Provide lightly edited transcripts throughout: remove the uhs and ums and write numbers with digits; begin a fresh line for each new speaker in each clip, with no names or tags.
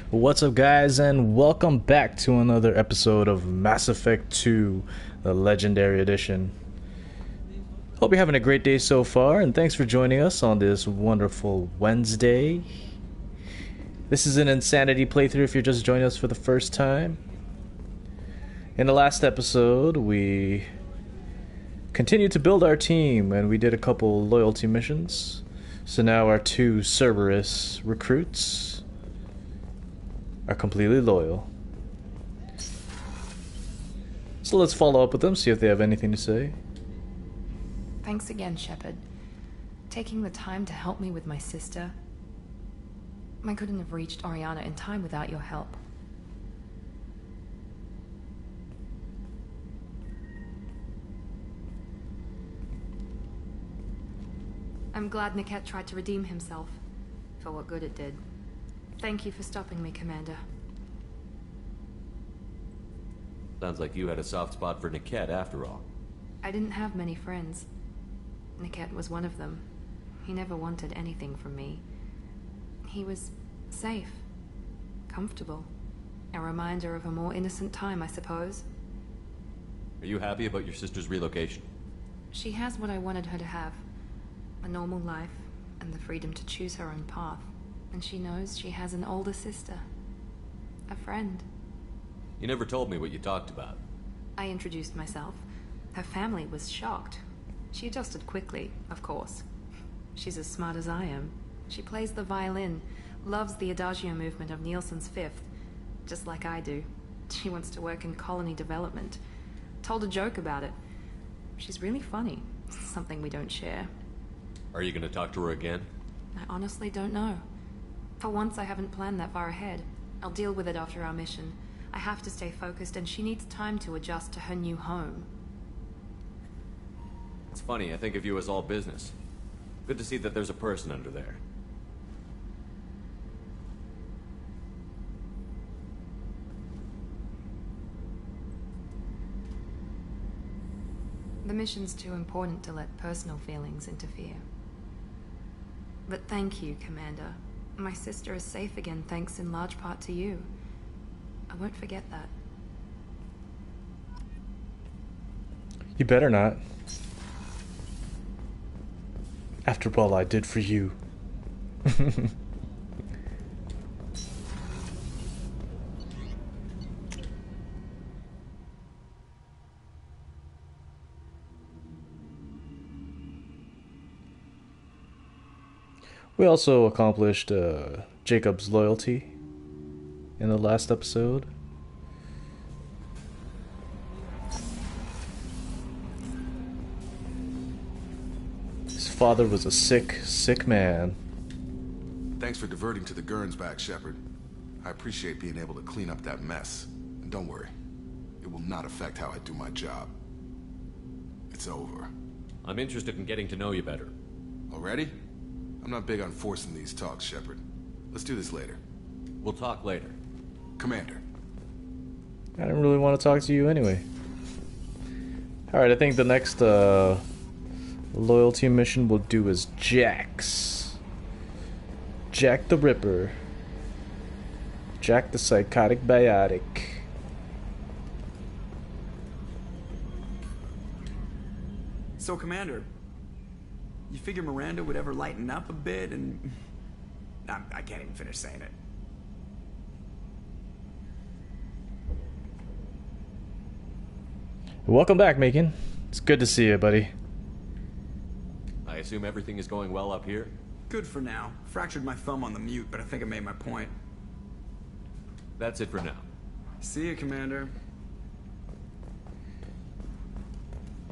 What's up, guys, and welcome back to another episode of Mass Effect 2, the Legendary Edition. Hope you're having a great day so far, and thanks for joining us on this wonderful Wednesday. This is an Insanity playthrough if you're just joining us for the first time. In the last episode, we continued to build our team, and we did a couple loyalty missions. So now our two Cerberus recruits are completely loyal. So let's follow up with them, see if they have anything to say.
Thanks again, Shepard. Taking the time to help me with my sister. I couldn't have reached Oriana in time without your help. I'm glad Niket tried to redeem himself, for what good it did. Thank you for stopping me, Commander.
Sounds like you had a soft spot for Niket after all.
I didn't have many friends. Niket was one of them. He never wanted anything from me. He was safe, comfortable. A reminder of a more innocent time, I suppose.
Are you happy about your sister's relocation?
She has what I wanted her to have. A normal life, and the freedom to choose her own path. And she knows she has an older sister. A friend.
You never told me what you talked about.
I introduced myself. Her family was shocked. She adjusted quickly, of course. She's as smart as I am. She plays the violin, loves the Adagio movement of Nielsen's Fifth, just like I do. She wants to work in colony development. Told a joke about it. She's really funny. Something we don't share.
Are you gonna talk to her again?
I honestly don't know. For once, I haven't planned that far ahead. I'll deal with it after our mission. I have to stay focused, and she needs time to adjust to her new home.
It's funny, I think of you as all business. Good to see that there's a person under there.
The mission's too important to let personal feelings interfere. But thank you, Commander. My sister is safe again thanks in large part to you. I won't forget that.
You better not. After all I did for you. We also accomplished Jacob's loyalty in the last episode. His father was a sick, sick man.
Thanks for diverting to the Gernsback, Shepard. I appreciate being able to clean up that mess. And don't worry, it will not affect how I do my job. It's over.
I'm interested in getting to know you better.
Already? I'm not big on forcing these talks, Shepard. Let's do this later.
We'll talk later.
Commander.
I didn't really want to talk to you anyway. Alright, I think the next loyalty mission we'll do is Jax. Jack the Ripper. Jack the Psychotic Biotic.
So, Commander, you figure Miranda would ever lighten up a bit and... I can't even finish saying it.
Welcome back, Macon. It's good to see you, buddy.
I assume everything is going well up here?
Good for now. Fractured my thumb on the mute, but I think I made my point.
That's it for now.
See you, Commander.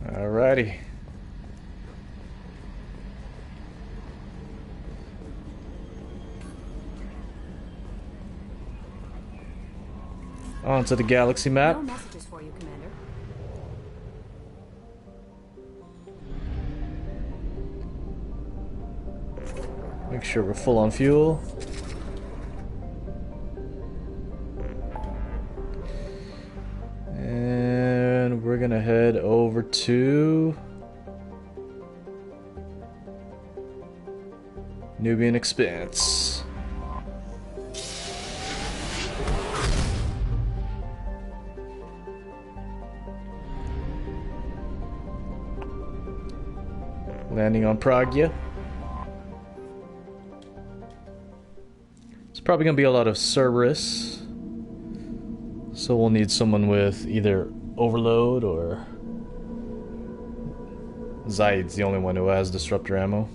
Alrighty. On to the galaxy map.
No messages for you, Commander.
Make sure we're full on fuel. And we're gonna head over to Nubian Expanse. Landing on Pragya. It's probably gonna be a lot of Cerberus. So we'll need someone with either Overload or... Zaid's the only one who has Disruptor ammo.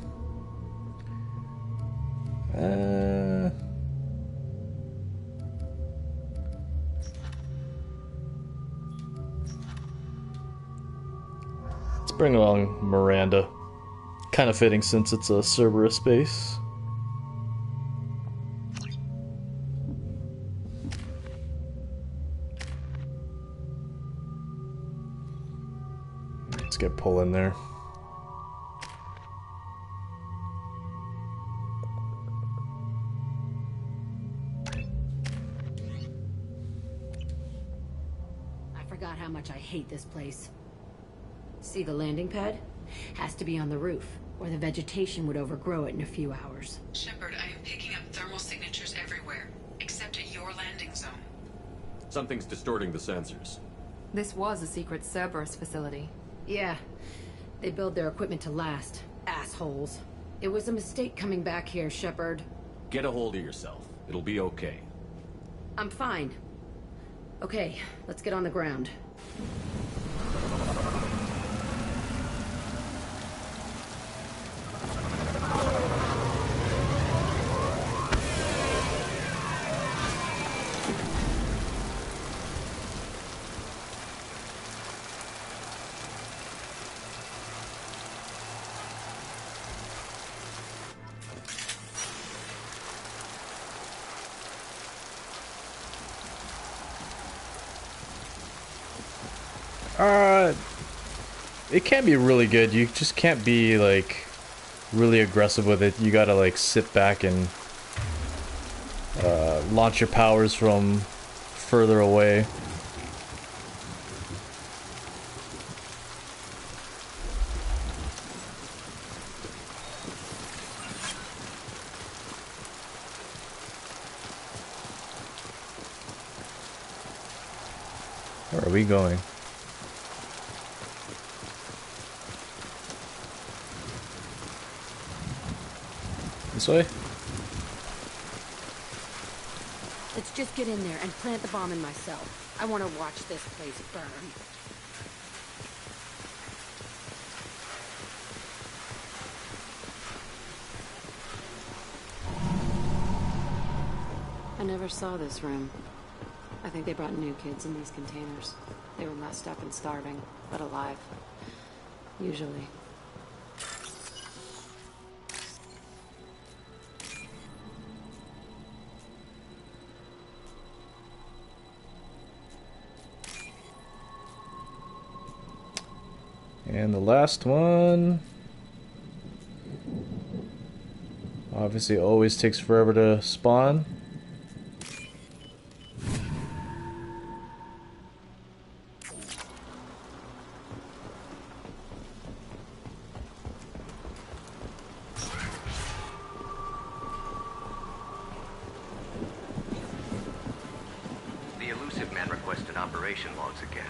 Let's bring along Miranda. Kind of fitting since it's a Cerberus base. Let's get Pull in there.
I forgot how much I hate this place. See the landing pad? Has to be on the roof, or the vegetation would overgrow it in a few hours.
Shepard, I am picking up thermal signatures everywhere, except at your landing zone.
Something's distorting the sensors.
This was a secret Cerberus facility.
Yeah, they build their equipment to last. Assholes. It was a mistake coming back here, Shepard.
Get a hold of yourself. It'll be okay.
I'm fine. Okay, let's get on the ground.
It can be really good. You just can't be like really aggressive with it. You gotta like sit back and launch your powers from further away. Where are we going? This way?
Let's just get in there and plant the bomb in myself. I want to watch this place burn. I never saw this room. I think they brought new kids in these containers. They were messed up and starving, but alive. Usually.
And the last one obviously always takes forever to spawn.
The elusive man requested operation logs again.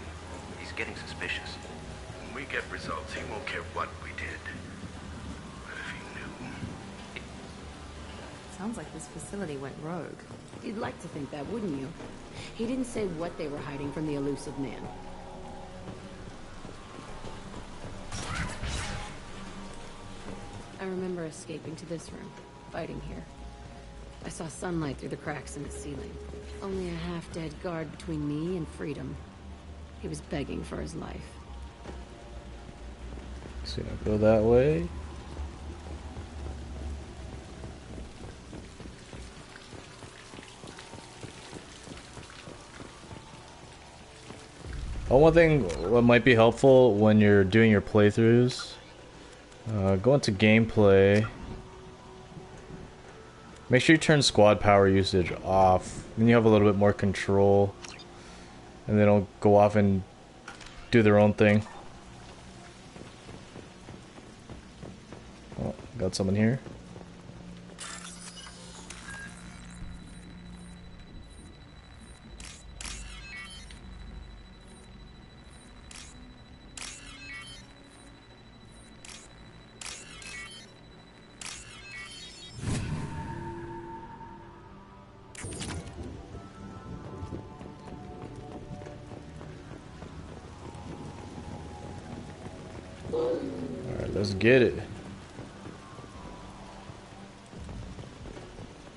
He's getting suspicious. When we get results, he won't care what we did. But if he knew...
Sounds like this facility went rogue.
You'd like to think that, wouldn't you? He didn't say what they were hiding from the elusive man. I remember escaping to this room, fighting here. I saw sunlight through the cracks in the ceiling. Only a half-dead guard between me and freedom. He was begging for his life.
So I'll go that way. Oh, one thing what might be helpful when you're doing your playthroughs, go into gameplay. Make sure you turn squad power usage off. Then you have a little bit more control. And they don't go off and do their own thing. Oh, got someone here. Let's get it.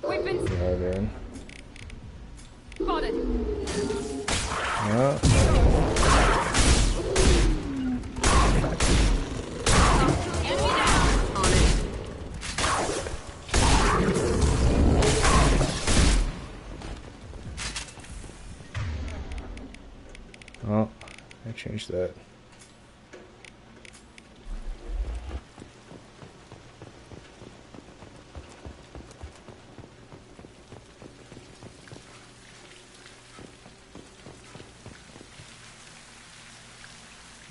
Weapons
Right in.
spotted.
Yeah.
Enemy down. On it.
Oh, I changed that.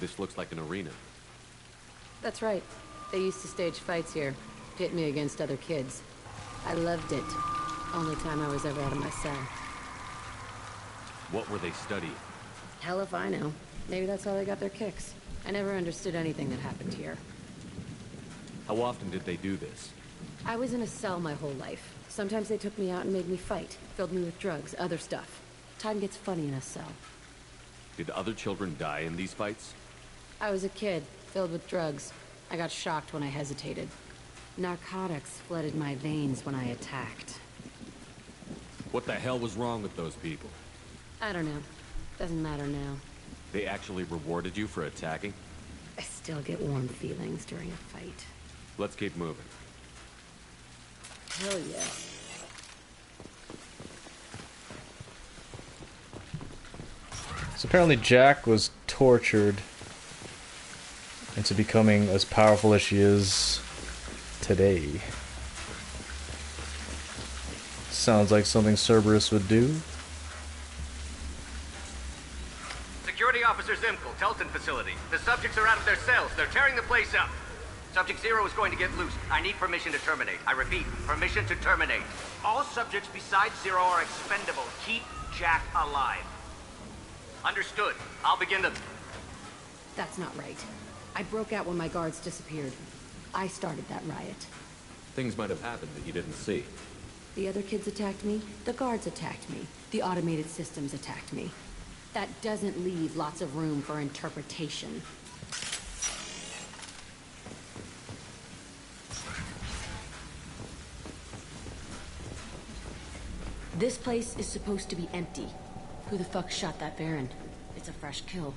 This looks like an arena.
That's right. They used to stage fights here, pit me against other kids. I loved it. Only time I was ever out of my cell.
What were they studying?
Hell if I know. Maybe that's how they got their kicks. I never understood anything that happened here.
How often did they do this?
I was in a cell my whole life. Sometimes they took me out and made me fight, filled me with drugs, other stuff. Time gets funny in a cell.
Did other children die in these fights?
I was a kid, filled with drugs. I got shocked when I hesitated. Narcotics flooded my veins when I attacked.
What the hell was wrong with those people?
I don't know. Doesn't matter now.
They actually rewarded you for attacking?
I still get warm feelings during a fight.
Let's keep moving.
Hell yeah.
So apparently Jack was tortured into becoming as powerful as she is today. Sounds like something Cerberus would do.
Security Officer Zimkel, Telton facility. The subjects are out of their cells. They're tearing the place up. Subject Zero is going to get loose. I need permission to terminate. I repeat, permission to terminate. All subjects besides Zero are expendable. Keep Jack alive. Understood. I'll begin the...
That's not right. I broke out when my guards disappeared. I started that riot.
Things might have happened that you didn't see.
The other kids attacked me, the guards attacked me, the automated systems attacked me. That doesn't leave lots of room for interpretation. This place is supposed to be empty. Who the fuck shot that Baron? It's a fresh kill.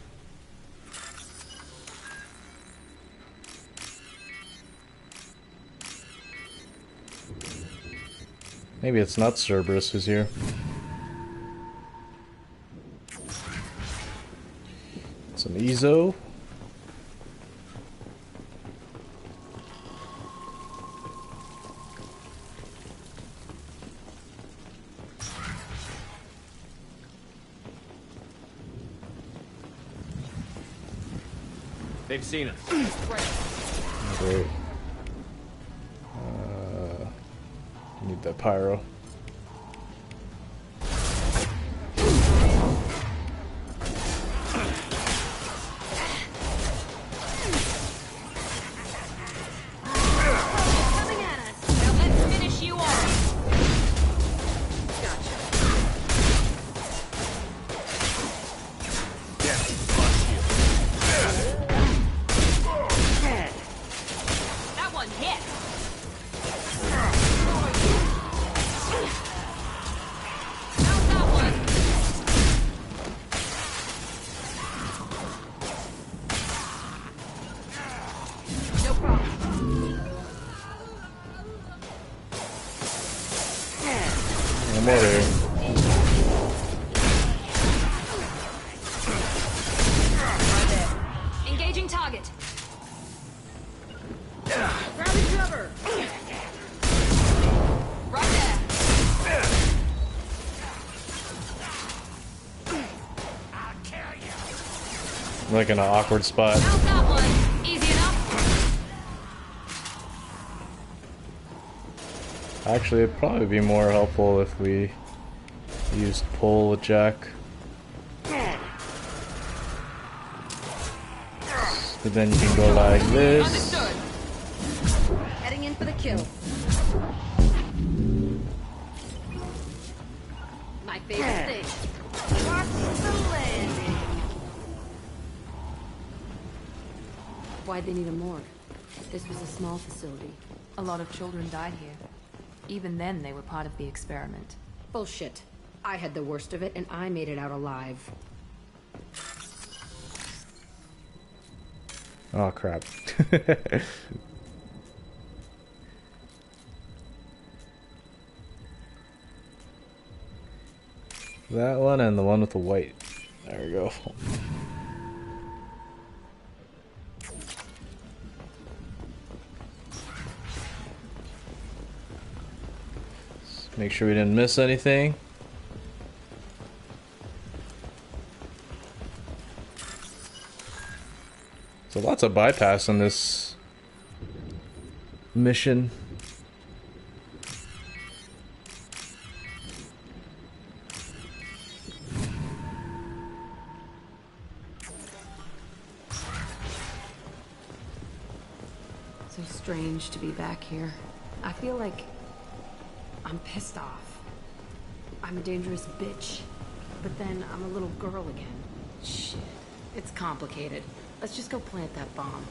Maybe it's not Cerberus who's here. Some Ezo.
They've seen us.
Great. Need that pyro.
Coming at us! Now let's finish you off! Gotcha. That one hit! How's that one? No problem.
I'm over here.
Right there. Engaging target. Grabbing cover. Right there.
I'm like in an awkward spot.
How's that one? Easy enough.
Actually, it'd probably be more helpful if we used pull with Jack. But then you can go like this.
Understood. Heading in for the kill. My favorite thing. Watch the landing. Why'd they need a morgue? This was a small facility.
A lot of children died here. Even then, they were part of the experiment.
Bullshit. I had the worst of it, and I made it out alive.
Oh, crap. That one and the one with the white. There we go. Make sure we didn't miss anything. So lots of bypass in this mission.
So strange to be back here. I feel like I'm pissed off. I'm a dangerous bitch. But then I'm a little girl again. Shit. It's complicated. Let's just go plant that bomb.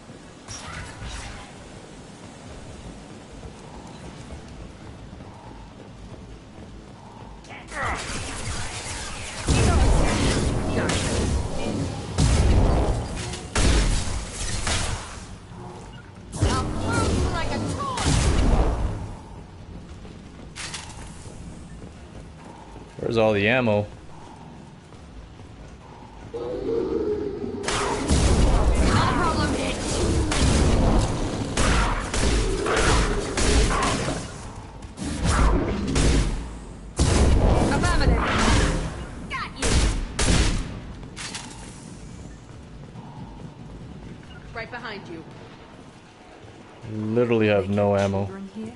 Where's all the ammo?
Right behind you.
Literally have no ammo.
Children here?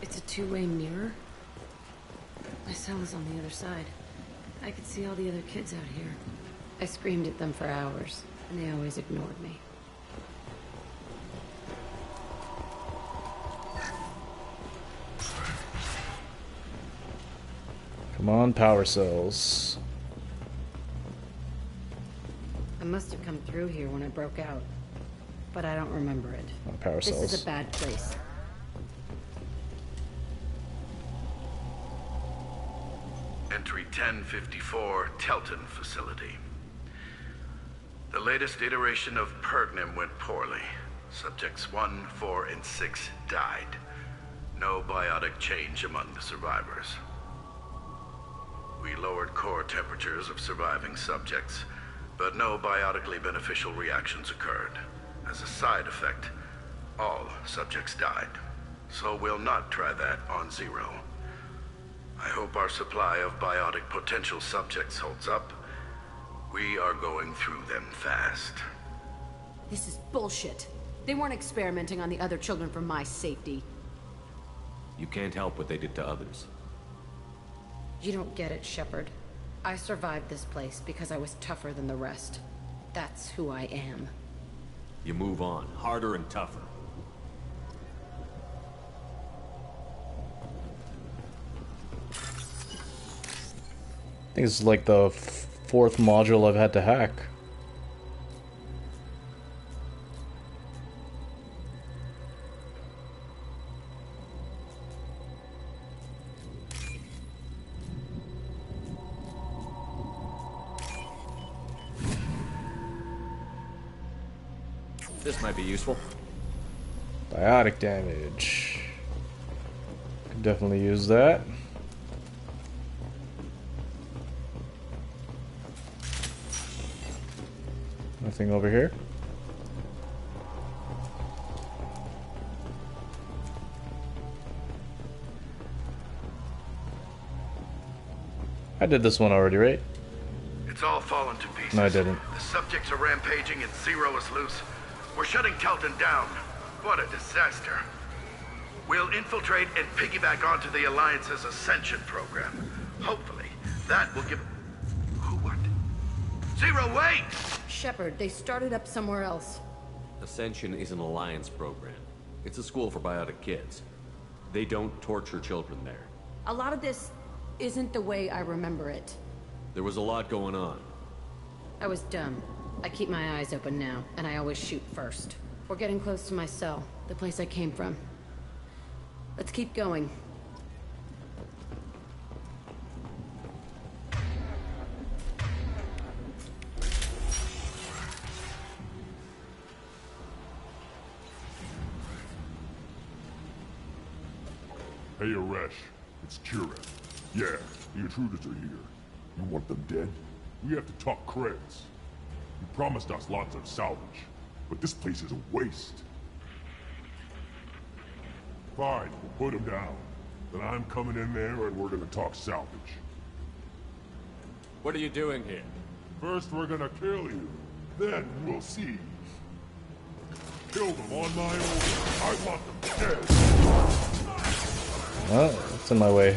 It's a two-way mirror. My cell is on the other side. I could see all the other kids out here. I screamed at them for hours, and they always ignored me.
Come on, power cells.
I must have come through here when I broke out, but I don't remember it.
Power cells.
This is a bad place.
Entry 1054, Telton facility. The latest iteration of Pergnim went poorly. Subjects 1, 4, and 6 died. No biotic change among the survivors. We lowered core temperatures of surviving subjects, but no biotically beneficial reactions occurred. As a side effect, all subjects died. So we'll not try that on Zero. I hope our supply of biotic potential subjects holds up. We are going through them fast.
This is bullshit. They weren't experimenting on the other children for my safety.
You can't help what they did to others.
You don't get it, Shepard. I survived this place because I was tougher than the rest. That's who I am.
You move on, harder and tougher.
I think it's like the fourth module I've had to hack.
This might be useful.
Biotic damage. Could definitely use that. Nothing over here. I did this one already, right?
It's all fallen to pieces.
No, I didn't.
The subjects are rampaging and Zero is loose. We're shutting Telton down. What a disaster. We'll infiltrate and piggyback onto the Alliance's Ascension program. Hopefully, that will give... Who, what? Zero, wait!
Shepard, they started up somewhere else.
Ascension is an Alliance program. It's a school for biotic kids. They don't torture children there.
A lot of this isn't the way I remember it.
There was a lot going on.
I was dumb. I keep my eyes open now, and I always shoot first. We're getting close to my cell, the place I came from. Let's keep going.
Hey, Aresh. It's Kira. Yeah, the intruders are here. You want them dead? We have to talk creds. You promised us lots of salvage, but this place is a waste. Fine, we'll put them down. Then I'm coming in there and we're gonna talk salvage.
What are you doing here?
First we're gonna kill you, then we'll see. Kill them on my order. I want them dead.
Oh, it's in my way.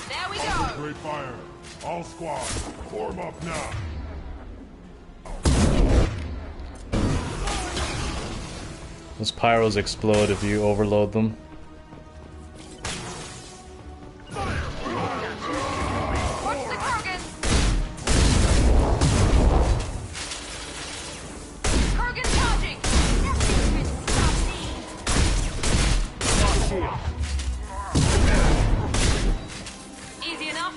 There we
go.
go.
Great fire. All squad, form up now.
Those pyros explode if you overload them.
Watch the Krogan. Krogan charging. Easy enough.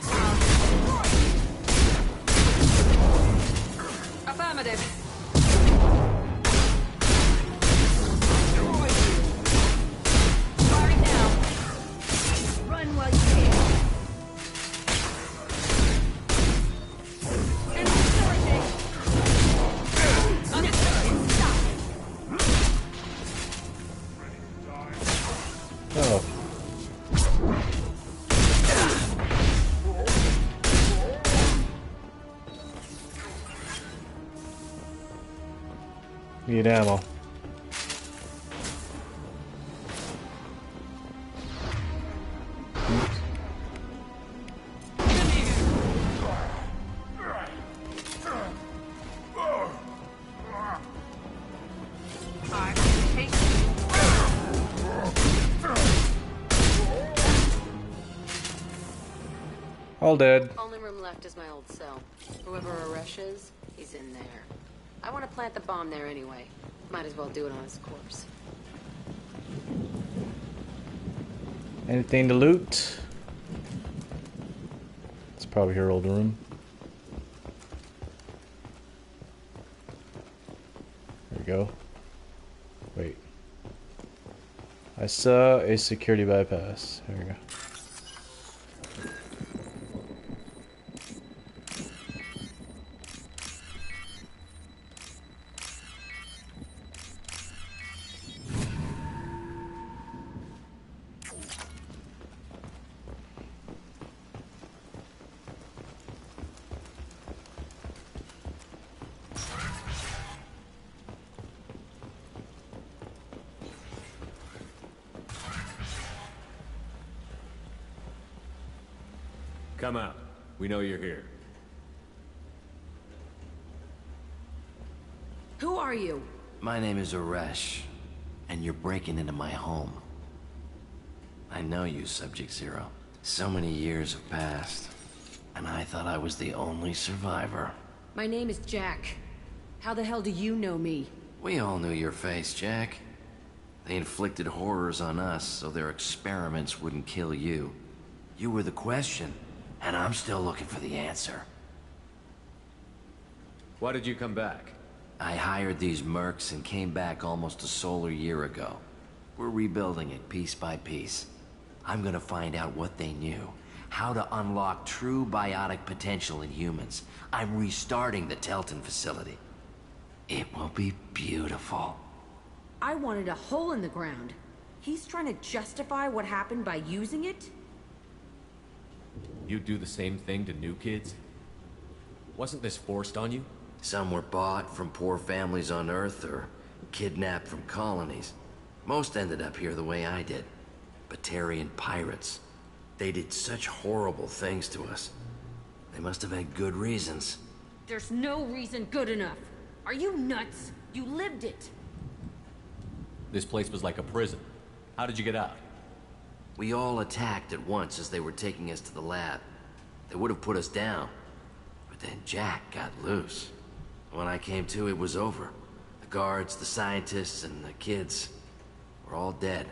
Affirmative. Firing now.
Run while you can.
Insurging. Understood.
Oh. Need ammo. All dead.
Only room left is my old cell. Whoever Aresh is, he's in there. I want to plant the bomb there anyway. Might as well do it on his corpse.
Anything to loot? It's probably her old room. There we go. Wait. I saw a security bypass. There we go.
Come out. We know you're here.
Who are you?
My name is Aresh, and you're breaking into my home. I know you, Subject-Zero. So many years have passed, and I thought I was the only survivor.
My name is Jack. How the hell do you know me?
We all knew your face, Jack. They inflicted horrors on us so their experiments wouldn't kill you. You were the question, and I'm still looking for the answer.
Why did you come back?
I hired these mercs and came back almost a solar year ago. We're rebuilding it piece by piece. I'm gonna find out what they knew. How to unlock true biotic potential in humans. I'm restarting the Telton facility. It will be beautiful.
I wanted a hole in the ground. He's trying to justify what happened by using it?
You do the same thing to new kids? Wasn't this forced on you?
Some were bought from poor families on Earth or kidnapped from colonies. Most ended up here the way I did. Batarian pirates. They did such horrible things to us. They must have had good reasons.
There's no reason good enough. Are you nuts? You lived it.
This place was like a prison. How did you get out?
We all attacked at once as they were taking us to the lab. They would have put us down. But then Jack got loose. When I came to, it was over. The guards, the scientists, and the kids were all dead.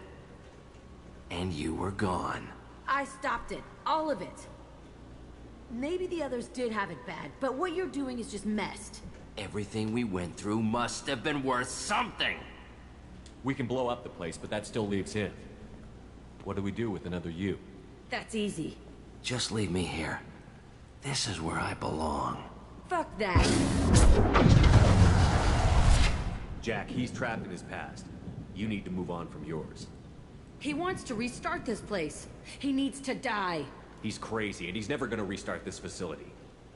And you were gone.
I stopped it. All of it. Maybe the others did have it bad, but what you're doing is just messed.
Everything we went through must have been worth something.
We can blow up the place, but that still leaves him. What do we do with another you?
That's easy.
Just leave me here. This is where I belong.
Fuck that.
Jack, he's trapped in his past. You need to move on from yours.
He wants to restart this place. He needs to die.
He's crazy, and he's never gonna restart this facility.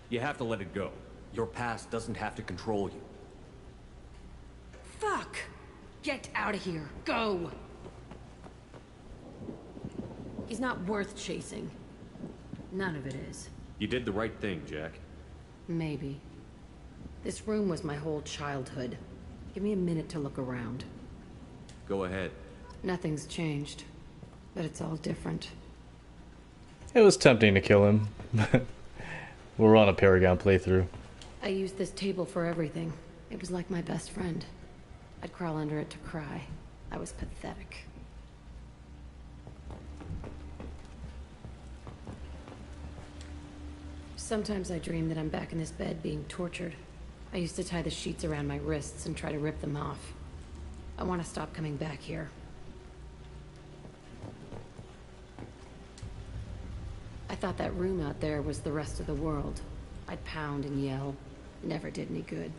You have to let it go. Your past doesn't have to control you.
Fuck! Get out of here. Go! He's not worth chasing. None of it is.
You did the right thing, Jack.
Maybe. This room was my whole childhood. Give me a minute to look around.
Go ahead.
Nothing's changed, but it's all different.
It was tempting to kill him. We're on a Paragon playthrough.
I used this table for everything. It was like my best friend. I'd crawl under it to cry. I was pathetic. Sometimes I dream that I'm back in this bed being tortured. I used to tie the sheets around my wrists and try to rip them off. I want to stop coming back here. I thought that room out there was the rest of the world. I'd pound and yell. Never did any good.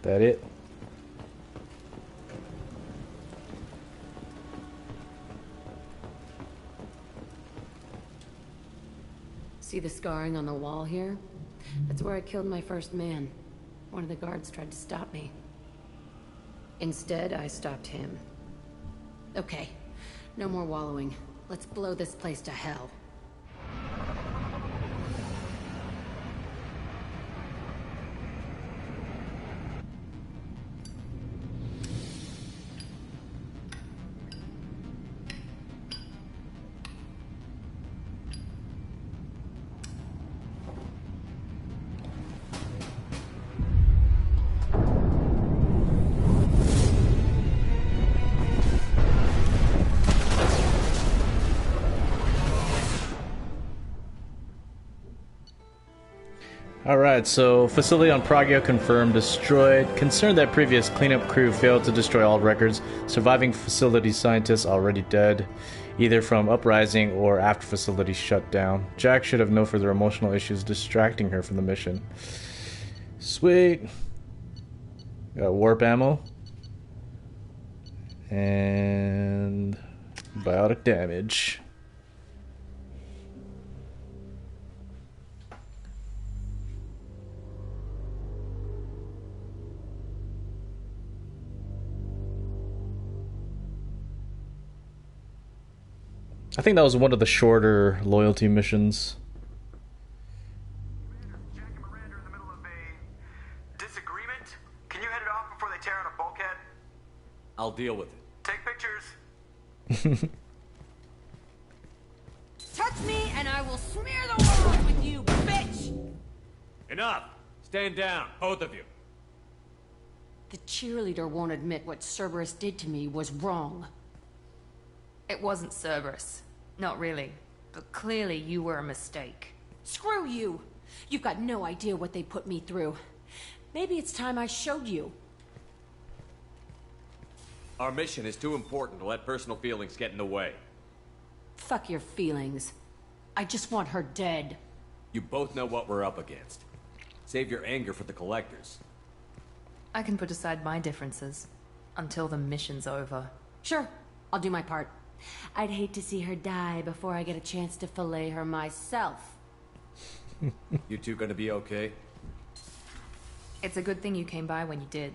That it?
See the scarring on the wall here? That's where I killed my first man. One of the guards tried to stop me. Instead, I stopped him. Okay, no more wallowing. Let's blow this place to hell.
Alright, so facility on Pragya confirmed destroyed. Concerned that previous cleanup crew failed to destroy all records. Surviving facility scientists already dead, either from uprising or after facility shut down. Jack should have no further emotional issues distracting her from the mission. Sweet. Got warp ammo. And biotic damage. I think that was one of the shorter loyalty missions.
Jack and Miranda are in the middle of a disagreement. Can you head it off before they tear out a bulkhead?
I'll deal with it.
Take pictures.
Touch me and I will smear the world with you, bitch!
Enough! Stand down, both of you.
The cheerleader won't admit what Cerberus did to me was wrong.
It wasn't Cerberus. Not really. But clearly you were a mistake.
Screw you! You've got no idea what they put me through. Maybe it's time I showed you.
Our mission is too important to let personal feelings get in the way.
Fuck your feelings. I just want her dead.
You both know what we're up against. Save your anger for the collectors.
I can put aside my differences. Until the mission's over.
Sure, I'll do my part. I'd hate to see her die before I get a chance to fillet her myself.
You two gonna be okay?
It's a good thing you came by when you did.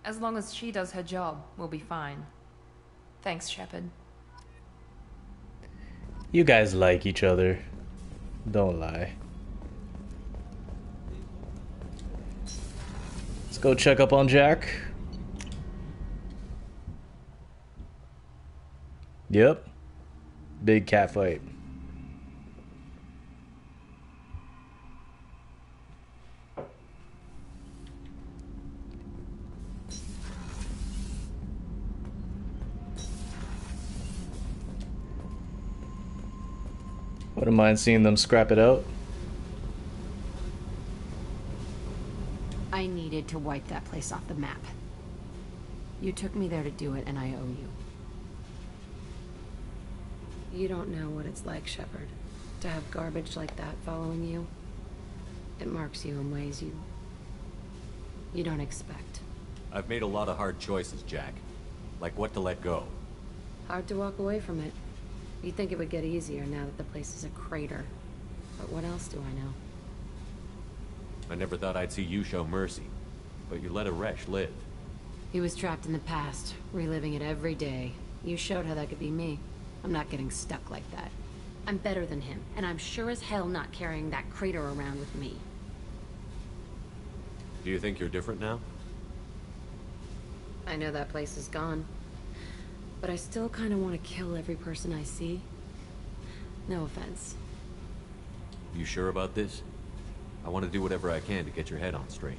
As long as she does her job, we'll be fine. Thanks, Shepard.
You guys like each other. Don't lie. go check up on Jack. Yep. Big cat fight. Wouldn't mind seeing them scrap it out.
I needed to wipe that place off the map. You took me there to do it, and I owe you. You don't know what it's like, Shepard, to have garbage like that following you. It marks you in ways you don't expect.
I've made a lot of hard choices, Jack. Like what to let go.
Hard to walk away from it. You'd think it would get easier now that the place is a crater. But what else do I know?
I never thought I'd see you show mercy, but you let Aresh live.
He was trapped in the past, reliving it every day. You showed how that could be me. I'm not getting stuck like that. I'm better than him, and I'm sure as hell not carrying that crater around with me.
Do you think you're different now?
I know that place is gone. But I still kind of want to kill every person I see. No offense.
You sure about this? I want to do whatever I can to get your head on straight.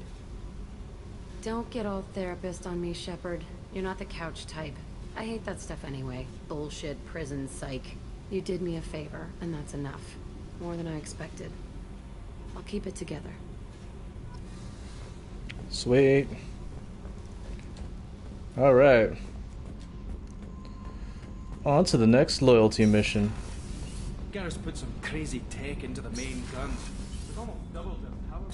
Don't get all therapist on me, Shepard. You're not the couch type. I hate that stuff anyway. Bullshit, prison, psych. You did me a favor, and that's enough. More than I expected. I'll keep it together.
Sweet. Alright. On to the next loyalty mission.
Garrus put some crazy tech into the main guns. We've almost doubled their power.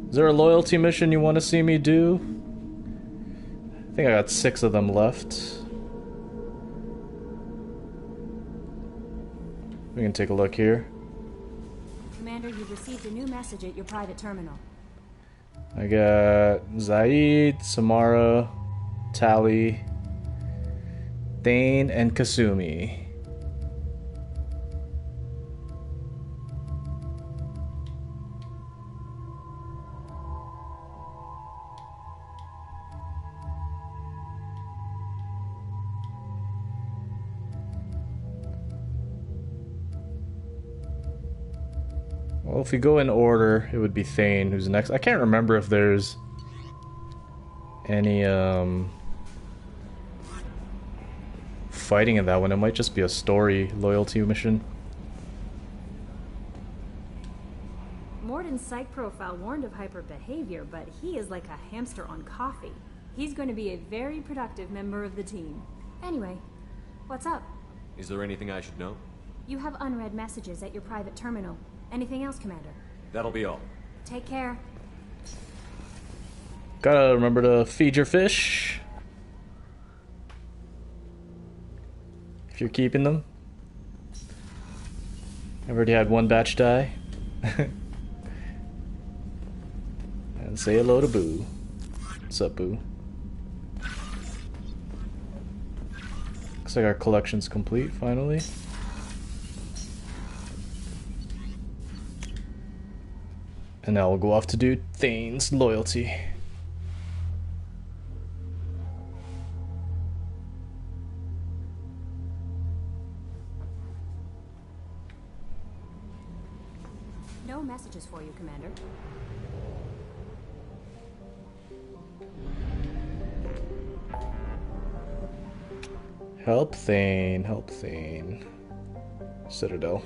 Is there a loyalty mission you want to see me do? I think I got 6 of them left. We can take a look here.
Commander, you've received a new message at your private terminal.
I got Zaid, Samara, Tali, Thane, and Kasumi. Well, if we go in order, it would be Thane who's next. I can't remember if there's any fighting in that one. It might just be a story loyalty mission.
Morden's psych profile warned of hyper behavior, but he is like a hamster on coffee. He's going to be a very productive member of the team. Anyway, what's up?
Is there anything I should know?
You have unread messages at your private terminal. Anything else, Commander?
That'll be all.
Take care.
Gotta remember to feed your fish. If you're keeping them. I've already had one batch die. And say hello to Boo. What's up, Boo? Looks like our collection's complete, finally. And now we'll go off to do Thane's loyalty.
No messages for you, Commander.
Help Thane, help Thane. Citadel.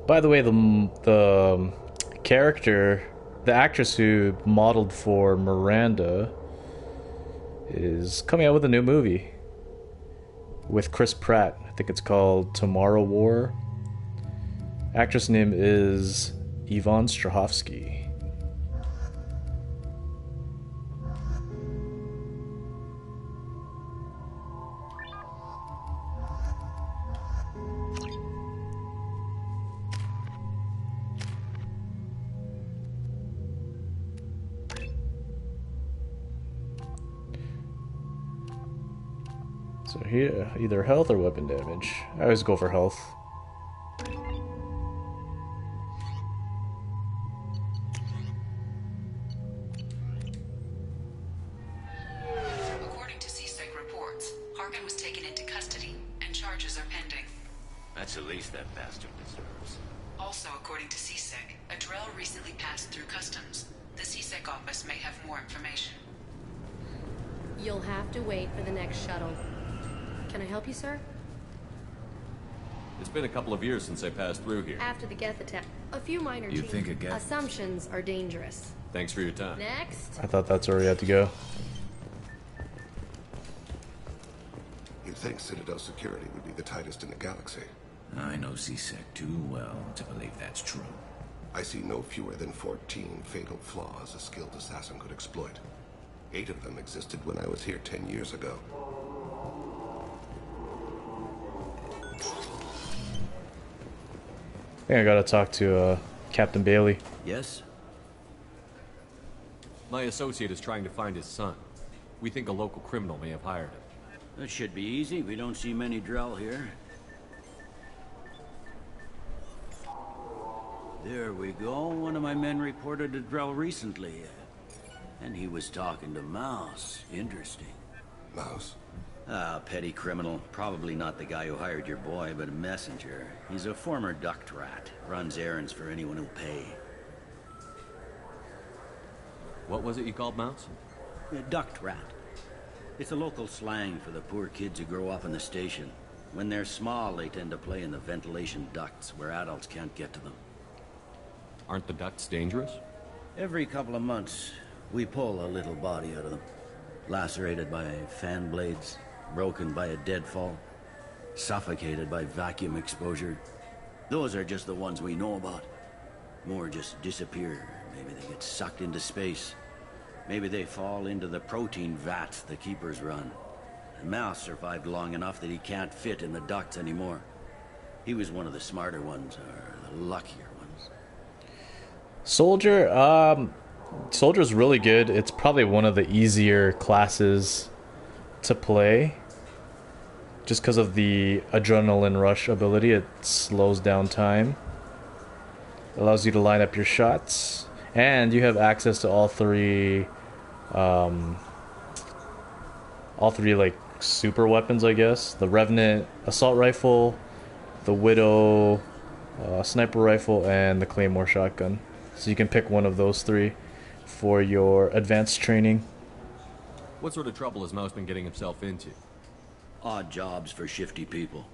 By the way, the character, the actress who modeled for Miranda, is coming out with a new movie with Chris Pratt. I think it's called Tomorrow War. Actress name is Yvonne Strahovski. So here, either health or weapon damage. I always go for health.
According to CSEC reports, Harkin was taken into custody and charges are pending.
That's the least that bastard deserves.
Also, according to CSEC, a Drell recently passed through customs. The CSEC office may have more information.
You'll have to wait for the next shuttle. Can I help you, sir?
It's been a couple of years since I passed through here.
After the Geth attack, a few minor
You think a Geth-
assumptions are dangerous.
Thanks for your time.
Next.
I thought that's where we had to go.
You think Citadel security would be the tightest in the galaxy?
I know CSEC too well to believe that's true.
I see no fewer than 14 fatal flaws a skilled assassin could exploit. 8 of them existed when I was here 10 years ago.
I think I gotta talk to Captain Bailey.
Yes?
My associate is trying to find his son. We think a local criminal may have hired him.
That should be easy. We don't see many Drell here. There we go. One of my men reported a Drell recently. And he was talking to Mouse. Interesting.
Mouse?
Ah, petty criminal. Probably not the guy who hired your boy, but a messenger. He's a former duct rat. Runs errands for anyone who'll pay.
What was it you called Mouse?
A duct rat. It's a local slang for the poor kids who grow up in the station. When they're small, they tend to play in the ventilation ducts where adults can't get to them.
Aren't the ducts dangerous?
Every couple of months, we pull a little body out of them. Lacerated by fan blades, broken by a deadfall, suffocated by vacuum exposure. Those are just the ones we know about. More just disappear. Maybe they get sucked into space. Maybe they fall into the protein vats the Keepers run. And Mouse survived long enough that he can't fit in the ducts anymore. He was one of the smarter ones, or the luckier ones.
Soldier, Soldier's really good. It's probably one of the easier classes to play. Just because of the adrenaline rush ability, it slows down time. Allows you to line up your shots. And you have access to all three like super weapons, I guess. The Revenant assault rifle, the Widow sniper rifle, and the Claymore shotgun. So you can pick one of those 3 for your advanced training.
What sort of trouble has Mouse been getting himself into?
Odd jobs for shifty people.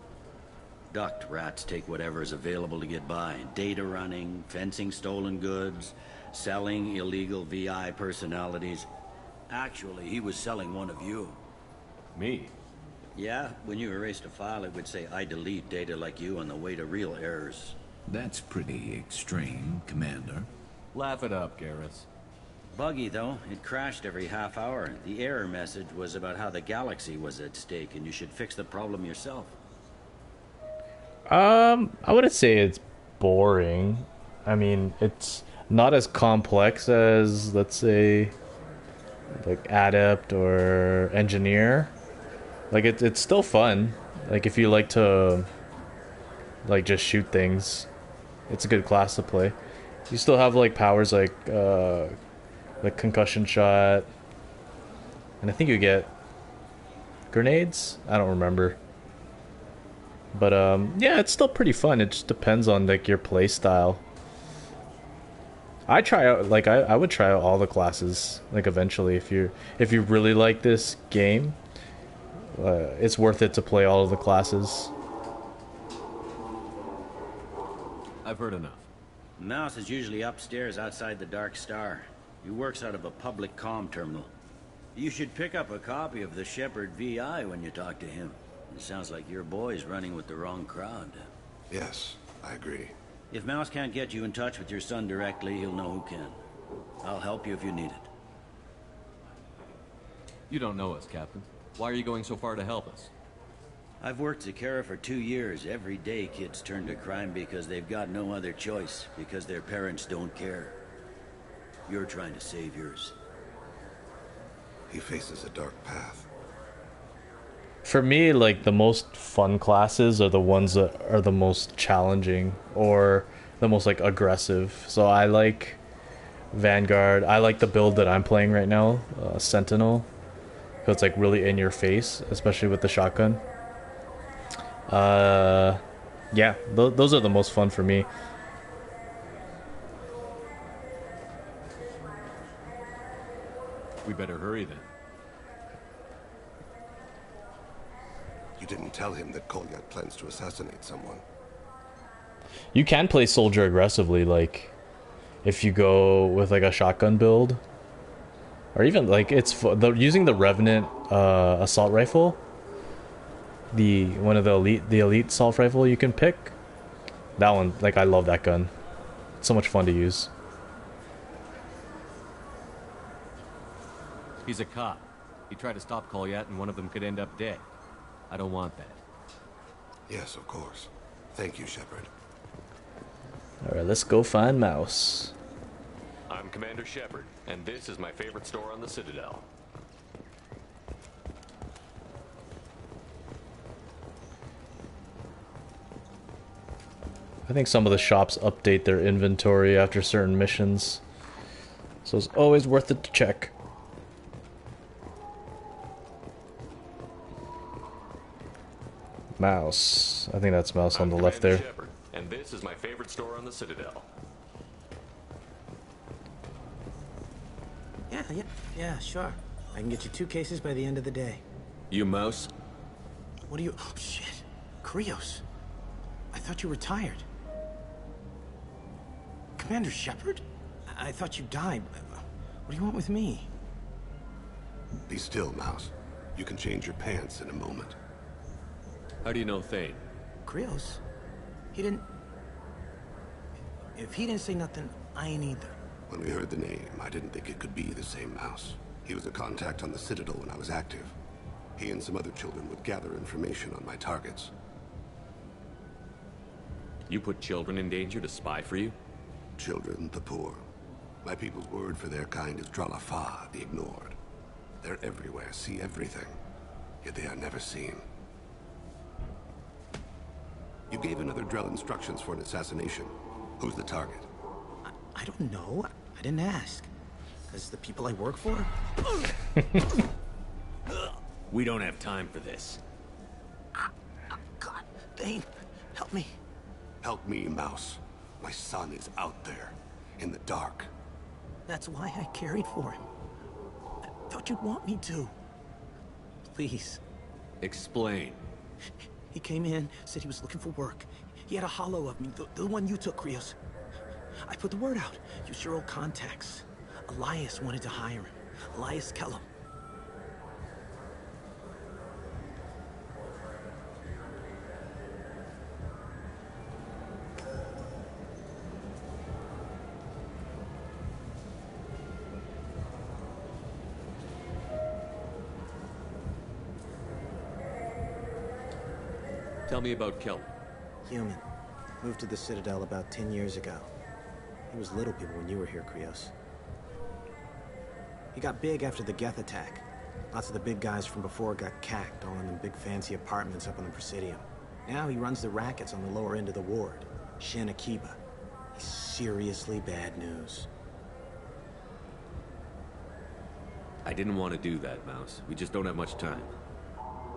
Duct rats take whatever is available to get by. Data running, fencing stolen goods, selling illegal VI personalities. Actually, he was selling one of you.
Me?
Yeah, when you erased a file, it would say, I delete data like you on the way to real errors.
That's pretty extreme, Commander.
Laugh it up, Garrus.
Buggy, though. It crashed every half hour. The error message was about how the galaxy was at stake, and you should fix the problem yourself.
I wouldn't say it's boring. I mean, it's not as complex as, let's say, like Adept or Engineer. Like, it's still fun. Like, if you like to, like, just shoot things, it's a good class to play. You still have, like, powers like concussion shot. And I think you get grenades? I don't remember. But, yeah, it's still pretty fun. It just depends on, like, your play style. I try out, like, I would try out all the classes, like, eventually. If you really like this game, it's worth it to play all of the classes.
I I've heard enough.
Mouse is usually upstairs outside the Dark Star. He works out of a public comm terminal. You should pick up a copy of the Shepherd VI when you talk to him. It sounds like your boy's running with the wrong crowd.
Yes, I agree.
If Mouse can't get you in touch with your son directly, he'll know who can. I'll help you if you need it.
You don't know us, Captain. Why are you going so far to help us?
I've worked Zakera for 2 years. Every day kids turn to crime because they've got no other choice, because their parents don't care. You're trying to save yours.
He faces a dark path.
For me, like, the most fun classes are the ones that are the most challenging or the most, like, aggressive. So I like Vanguard. I like the build that I'm playing right now, Sentinel. So it's, like, really in your face, especially with the shotgun. Yeah, those are the most fun for me.
We better hurry then.
You didn't tell him that Kolyat plans to assassinate someone.
You can play soldier aggressively, like if you go with like a shotgun build, or even like using the Revenant assault rifle. One of the elite assault rifle you can pick. That one, like, I love that gun. It's so much fun to use.
He's a cop. He tried to stop Kolyat and one of them could end up dead. I don't want that.
Yes, of course. Thank you, Shepard.
Alright, let's go find Mouse.
I'm Commander Shepard, and this is my favorite store on the Citadel.
I think some of the shops update their inventory after certain missions, so it's always worth it to check. Mouse. I think that's Mouse on the left there.
Shepard, and this is my favorite store on the Citadel.
Yeah, sure. I can get you 2 cases by the end of the day.
You Mouse?
What are you... Oh, shit. Krios. I thought you were retired. Commander Shepard? I thought you died. What do you want with me?
Be still, Mouse. You can change your pants in a moment.
How do you know Thane?
Krios? He didn't... If he didn't say nothing, I ain't either.
When we heard the name, I didn't think it could be the same Mouse. He was a contact on the Citadel when I was active. He and some other children would gather information on my targets.
You put children in danger to spy for you?
Children, the poor. My people's word for their kind is Dralafa, the ignored. They're everywhere, see everything. Yet they are never seen. You gave another Drell instructions for an assassination. Who's the target?
I don't know. I didn't ask. As the people I work for?
We don't have time for this.
God, Thane, help me.
Help me, Mouse. My son is out there, in the dark.
That's why I carried for him. I thought you'd want me to. Please.
Explain.
He came in, said he was looking for work. He had a hollow of me, the one you took, Krios. I put the word out. Use your old contacts. Elias wanted to hire him. Elias Kellum.
Tell me about Kellum.
Human. Moved to the Citadel about 10 years ago. He was little people when you were here, Krios. He got big after the Geth attack. Lots of the big guys from before got cacked, all in them big fancy apartments up on the Presidium. Now he runs the rackets on the lower end of the ward, Shin Akiba. He's seriously bad news.
I didn't want to do that, Mouse. We just don't have much time.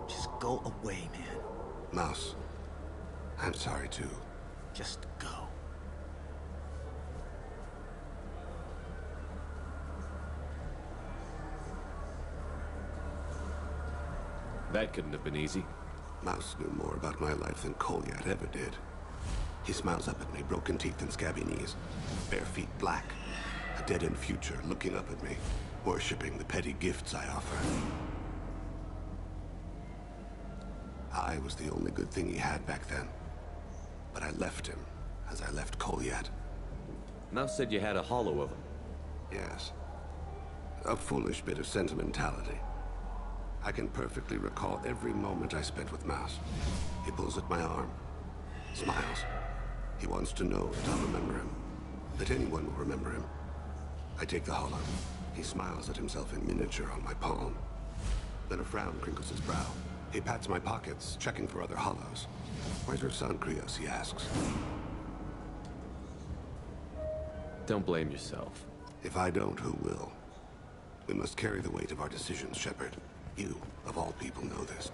Just go away, man.
Mouse, I'm sorry too.
Just go.
That couldn't have been easy.
Mouse knew more about my life than Kolyat ever did. He smiles up at me, broken teeth and scabby knees, bare feet black, a dead-end future looking up at me, worshipping the petty gifts I offer. I was the only good thing he had back then, but I left him as I left Kolyat.
Mouse said you had a hollow of him.
Yes. A foolish bit of sentimentality. I can perfectly recall every moment I spent with Mouse. He pulls at my arm, smiles. He wants to know that I'll remember him, that anyone will remember him. I take the hollow. He smiles at himself in miniature on my palm. Then a frown crinkles his brow. He pats my pockets, checking for other hollows. Where's your son, Krios? He asks.
Don't blame yourself.
If I don't, who will? We must carry the weight of our decisions, Shepard. You, of all people, know this.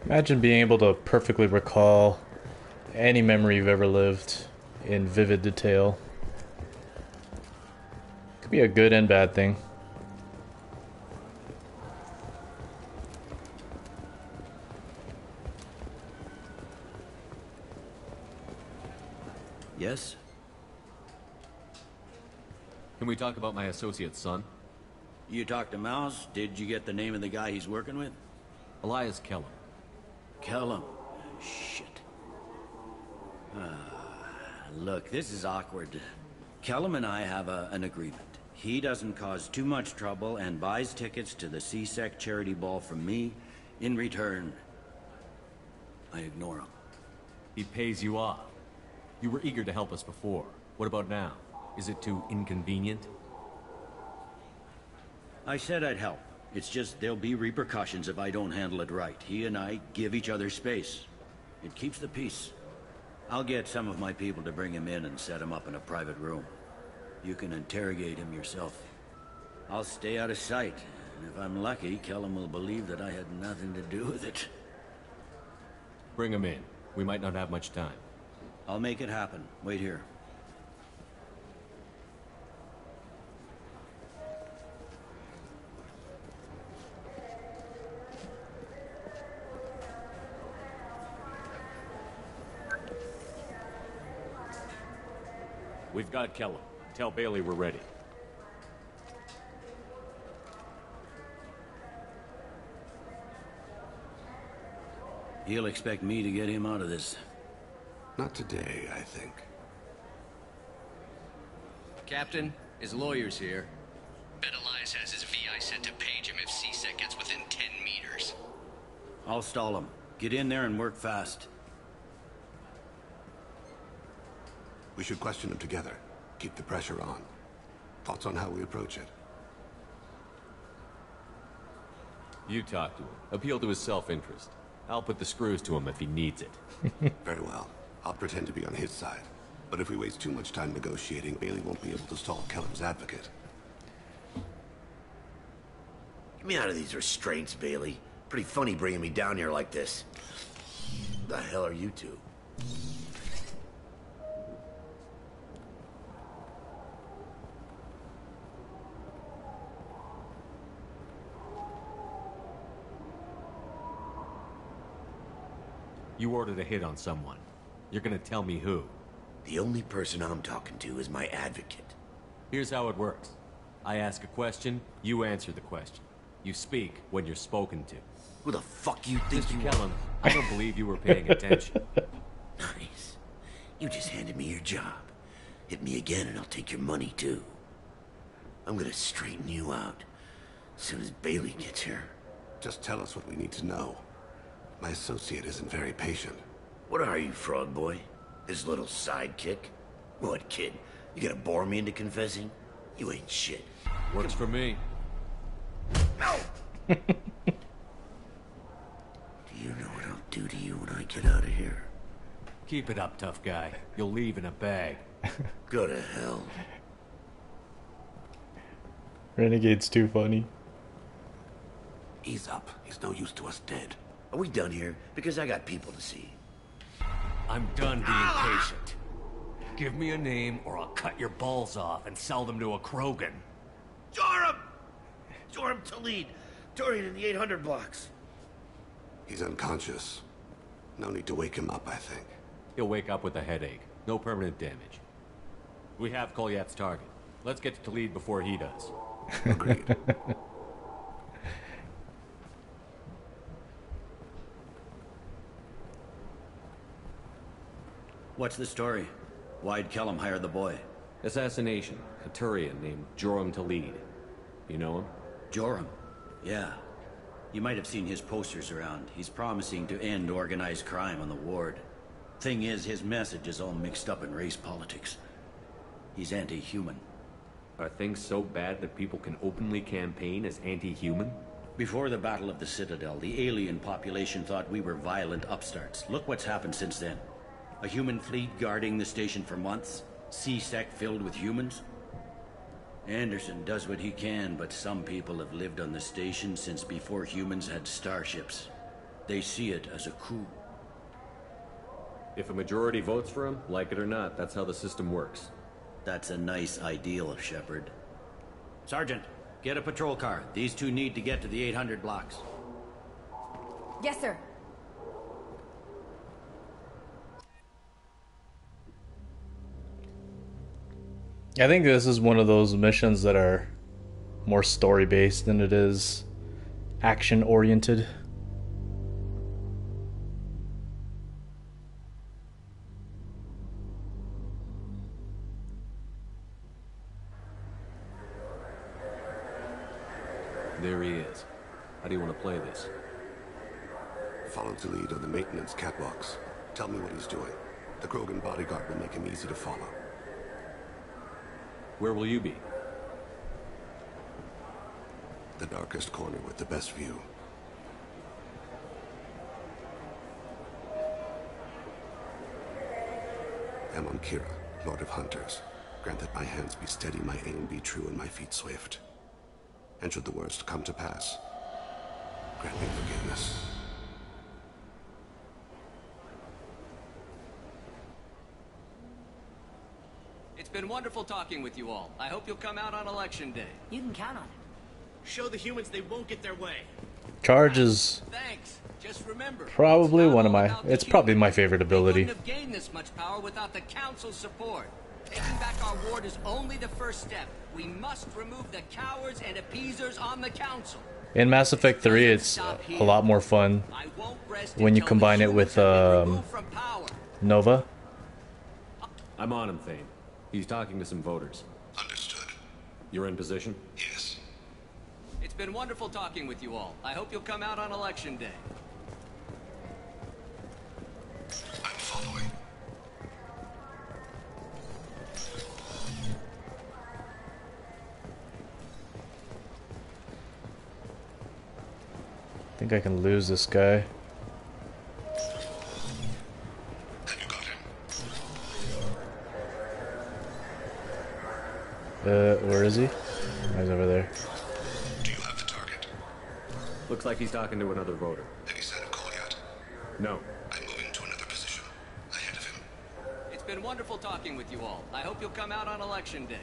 Imagine being able to perfectly recall any memory you've ever lived in vivid detail. Could be a good and bad thing.
Yes?
Can we talk about my associate's son?
You talked to Mouse? Did you get the name of the guy he's working with?
Elias Kellum.
Kellum. Shit. Look, this is awkward. Kellum and I have an agreement. He doesn't cause too much trouble and buys tickets to the C-Sec charity ball from me. In return, I ignore him.
He pays you off. You were eager to help us before. What about now? Is it too inconvenient?
I said I'd help. It's just there'll be repercussions if I don't handle it right. He and I give each other space. It keeps the peace. I'll get some of my people to bring him in and set him up in a private room. You can interrogate him yourself. I'll stay out of sight, and if I'm lucky, Kellum will believe that I had nothing to do with it.
Bring him in. We might not have much time.
I'll make it happen. Wait here.
We've got Kellum. Tell Bailey we're ready.
He'll expect me to get him out of this.
Not today, I think.
Captain, his lawyer's here. Bet Elias has his VI set to page him if C-Sec gets within 10 meters.
I'll stall him. Get in there and work fast.
We should question him together. Keep the pressure on. Thoughts on how we approach it?
You talk to him. Appeal to his self-interest. I'll put the screws to him if he needs it.
Very well. I'll pretend to be on his side. But if we waste too much time negotiating, Bailey won't be able to stall Kellum's advocate.
Get me out of these restraints, Bailey. Pretty funny bringing me down here like this. The hell are you two?
You ordered a hit on someone. You're gonna tell me who.
The only person I'm talking to is my advocate.
Here's how it works. I ask a question, you answer the question. You speak when you're spoken to.
Who the fuck you think
Mr.
you
Kellum, I don't believe you were paying attention.
Nice. You just handed me your job. Hit me again and I'll take your money too. I'm gonna straighten you out as soon as Bailey gets here.
Just tell us what we need to know. My associate isn't very patient.
What are you, Frog Boy? His little sidekick? What, kid? You gonna bore me into confessing? You ain't shit.
Works for me.
No! Do you know what I'll do to you when I get out of here?
Keep it up, tough guy. You'll leave in a bag.
Go to hell.
Renegade's too funny.
Ease up. He's no use to us dead.
Are we done here? Because I got people to see.
I'm done being patient. Give me a name or I'll cut your balls off and sell them to a Krogan.
Joram! Joram Talid. Dorian in the 800 blocks.
He's unconscious. No need to wake him up, I think.
He'll wake up with a headache. No permanent damage. We have Kolyat's target. Let's get to Talid before he does.
Agreed.
What's the story? Why'd Kellum hire the boy?
Assassination. A Turian named Joram Talid. You know him?
Joram? Yeah. You might have seen his posters around. He's promising to end organized crime on the ward. Thing is, his message is all mixed up in race politics. He's anti-human.
Are things so bad that people can openly campaign as anti-human?
Before the Battle of the Citadel, the alien population thought we were violent upstarts. Look what's happened since then. A human fleet guarding the station for months. C-Sec filled with humans. Anderson does what he can, but some people have lived on the station since before humans had starships. They see it as a coup.
If a majority votes for him, like it or not, that's how the system works.
That's a nice ideal, Shepard. Sergeant, get a patrol car. These two need to get to the 800 blocks.
Yes, sir.
I think this is one of those missions that are more story-based than it is action-oriented.
There he is. How do you want to play this?
Follow the lead on the maintenance catwalks. Tell me what he's doing. The Krogan bodyguard will make him easy to follow.
Where will you be?
The darkest corner with the best view. I'm on Kira, Lord of Hunters. Grant that my hands be steady, my aim be true, and my feet swift. And should the worst come to pass, grant me forgiveness.
It's been wonderful talking with you all. I hope you'll come out on election day.
You can count on it. Show the humans they won't get their way.
Charge is
Thanks. Just remember,
probably one of my... It's probably my favorite ability.
we wouldn't have gained this much power without the Council's support. Taking back our ward is only the first step. We must remove the cowards and appeasers on the Council.
In Mass Effect 3, it's a lot more fun when you combine it with Nova.
I'm on him, Thane. He's talking to some voters.
Understood.
You're in position?
Yes.
It's been wonderful talking with you all. I hope you'll come out on election day.
I'm following.
I think I can lose this guy. Where is he? Oh, he's over there.
Do you have the target?
Looks like he's talking to another voter.
Any sign of Kolyat?
No.
I'm moving to another position. Ahead of him.
It's been wonderful talking with you all. I hope you'll come out on election day.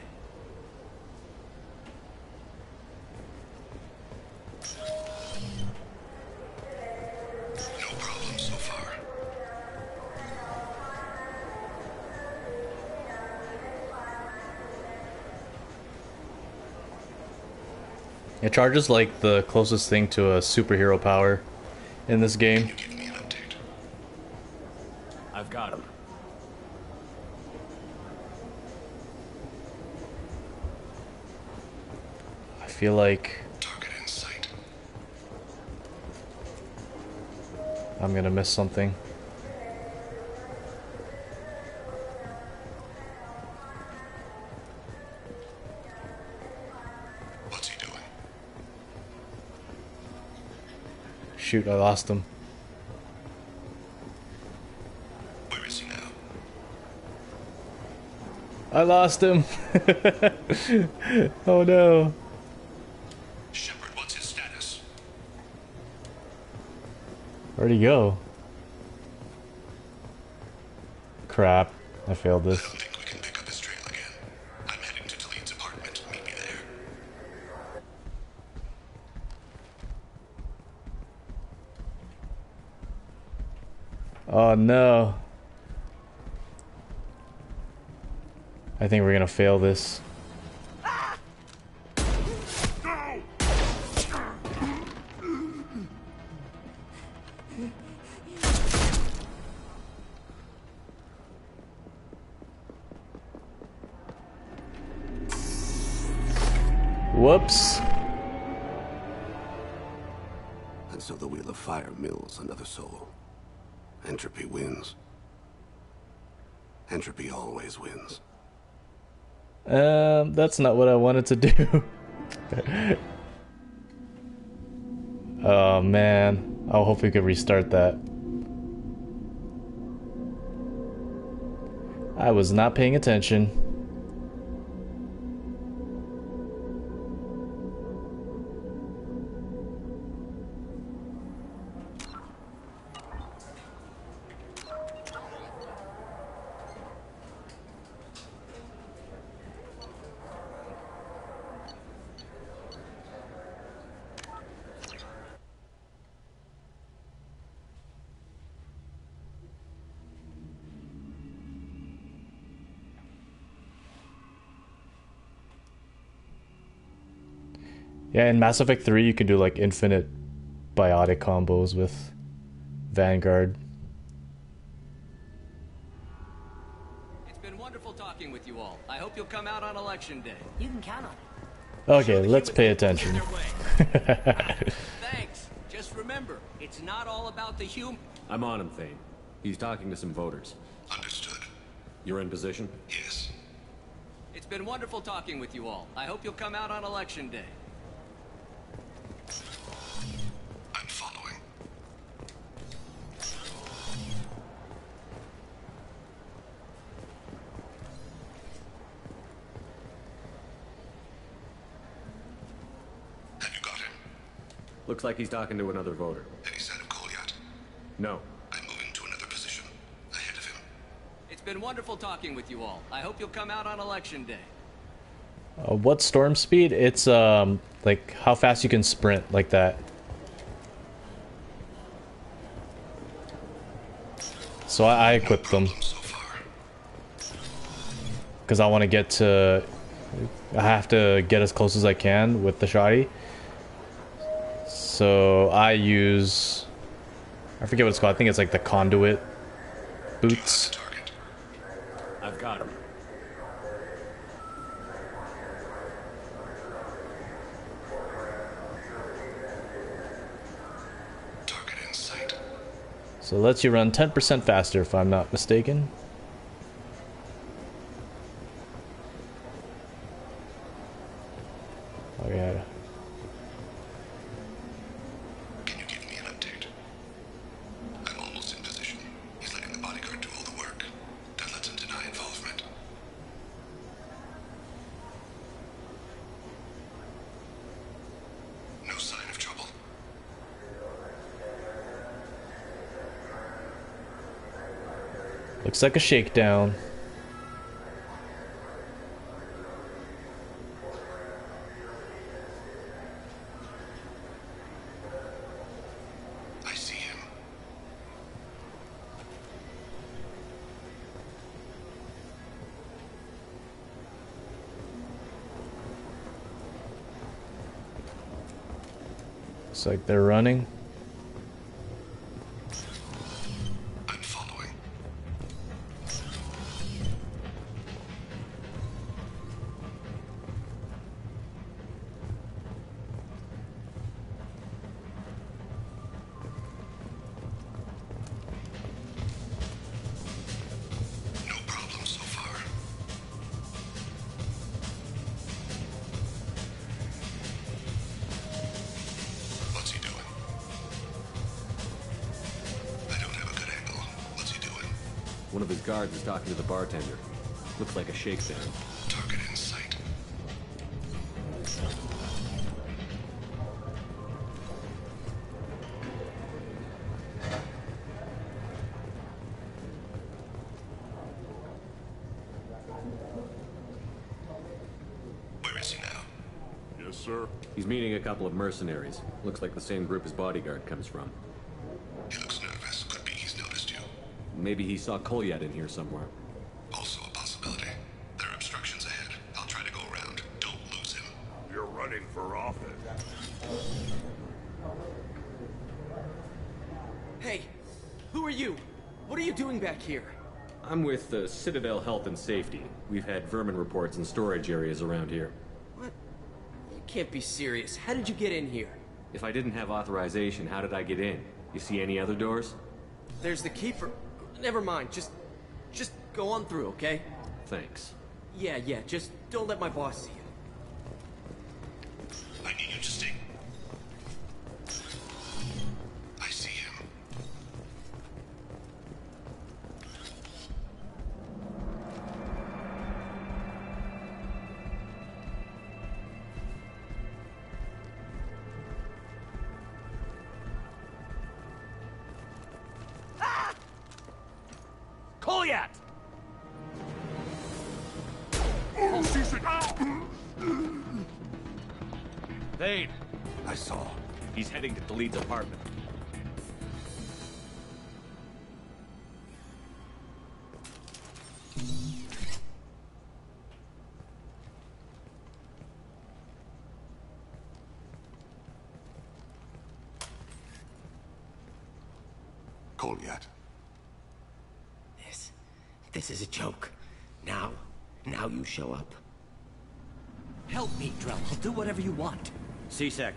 No problem so far.
Yeah, Charge is like the closest thing to a superhero power in this game.
I've got him.
I feel like I'm gonna miss something.
What's he doing?
Shoot, I lost him.
Where is he now?
I lost him. Oh no.
Shepard, what's his status?
Where'd he go? Crap. I failed this.
I don't think we can pick up his trail again. I'm heading to Talid's apartment. Meet me there.
Oh no. I think we're gonna fail this. Whoops.
And so the Wheel of Fire mills another soul. Entropy wins. Entropy always wins.
That's not what I wanted to do. Oh man, I hope we could restart that. I was not paying attention. Yeah, in Mass Effect 3 you can do like infinite biotic combos with Vanguard.
It's been wonderful talking with you all. I hope you'll come out on election day.
You can count on it.
Okay, let's pay attention.
Thanks. Just remember, it's not all about the human.
I'm on him, Thane. He's talking to some voters.
Understood.
You're in position?
Yes.
It's been wonderful talking with you all. I hope you'll come out on election day.
I'm following. Have you got him?
Looks like he's talking to another voter.
Any sign of Kolyat?
No.
I'm moving to another position. Ahead of him.
It's been wonderful talking with you all. I hope you'll come out on election day.
What storm speed? It's like how fast you can sprint like that. So I equipped them because I want to get to. I have to get as close as I can with the shoddy. So I use. I forget what it's called. I think it's like the conduit boots.
I've got him.
So it lets you run 10% faster if I'm not mistaken. Oh yeah.
Can you give me an update? I'm almost in position. He's letting the bodyguard do all the work. That lets him deny involvement. No sign of trouble.
Looks like a shakedown.
I see him.
Looks like they're running.
I'm following. No problem so far. What's he doing? I don't have a good angle. What's he doing?
One of his guards is talking to the bartender. Looks like a shakedown.
Target in sight. Where is he now?
Yes, sir.
He's meeting a couple of mercenaries. Looks like the same group his bodyguard comes from.
He looks nervous. Could be he's noticed you.
Maybe he saw Kolyat in here somewhere.
Also a possibility. There are obstructions ahead. I'll try to go around. Don't lose him.
You're running for office.
Hey, who are you? What are you doing back here?
I'm with the Citadel Health and Safety. We've had vermin reports in storage areas around here.
What? You can't be serious. How did you get in here?
If I didn't have authorization, how did I get in? You see any other doors?
There's the keeper. Never mind. Just go on through, okay?
Thanks.
Yeah, just don't let my boss see you.
I need you to stay. I see him.
Kolyat! Thane!
I saw.
He's heading to Khalid's apartment.
Kolyat.
This is a joke. Now you show up.
Help me, Drell. I'll do whatever you want.
C-Sec,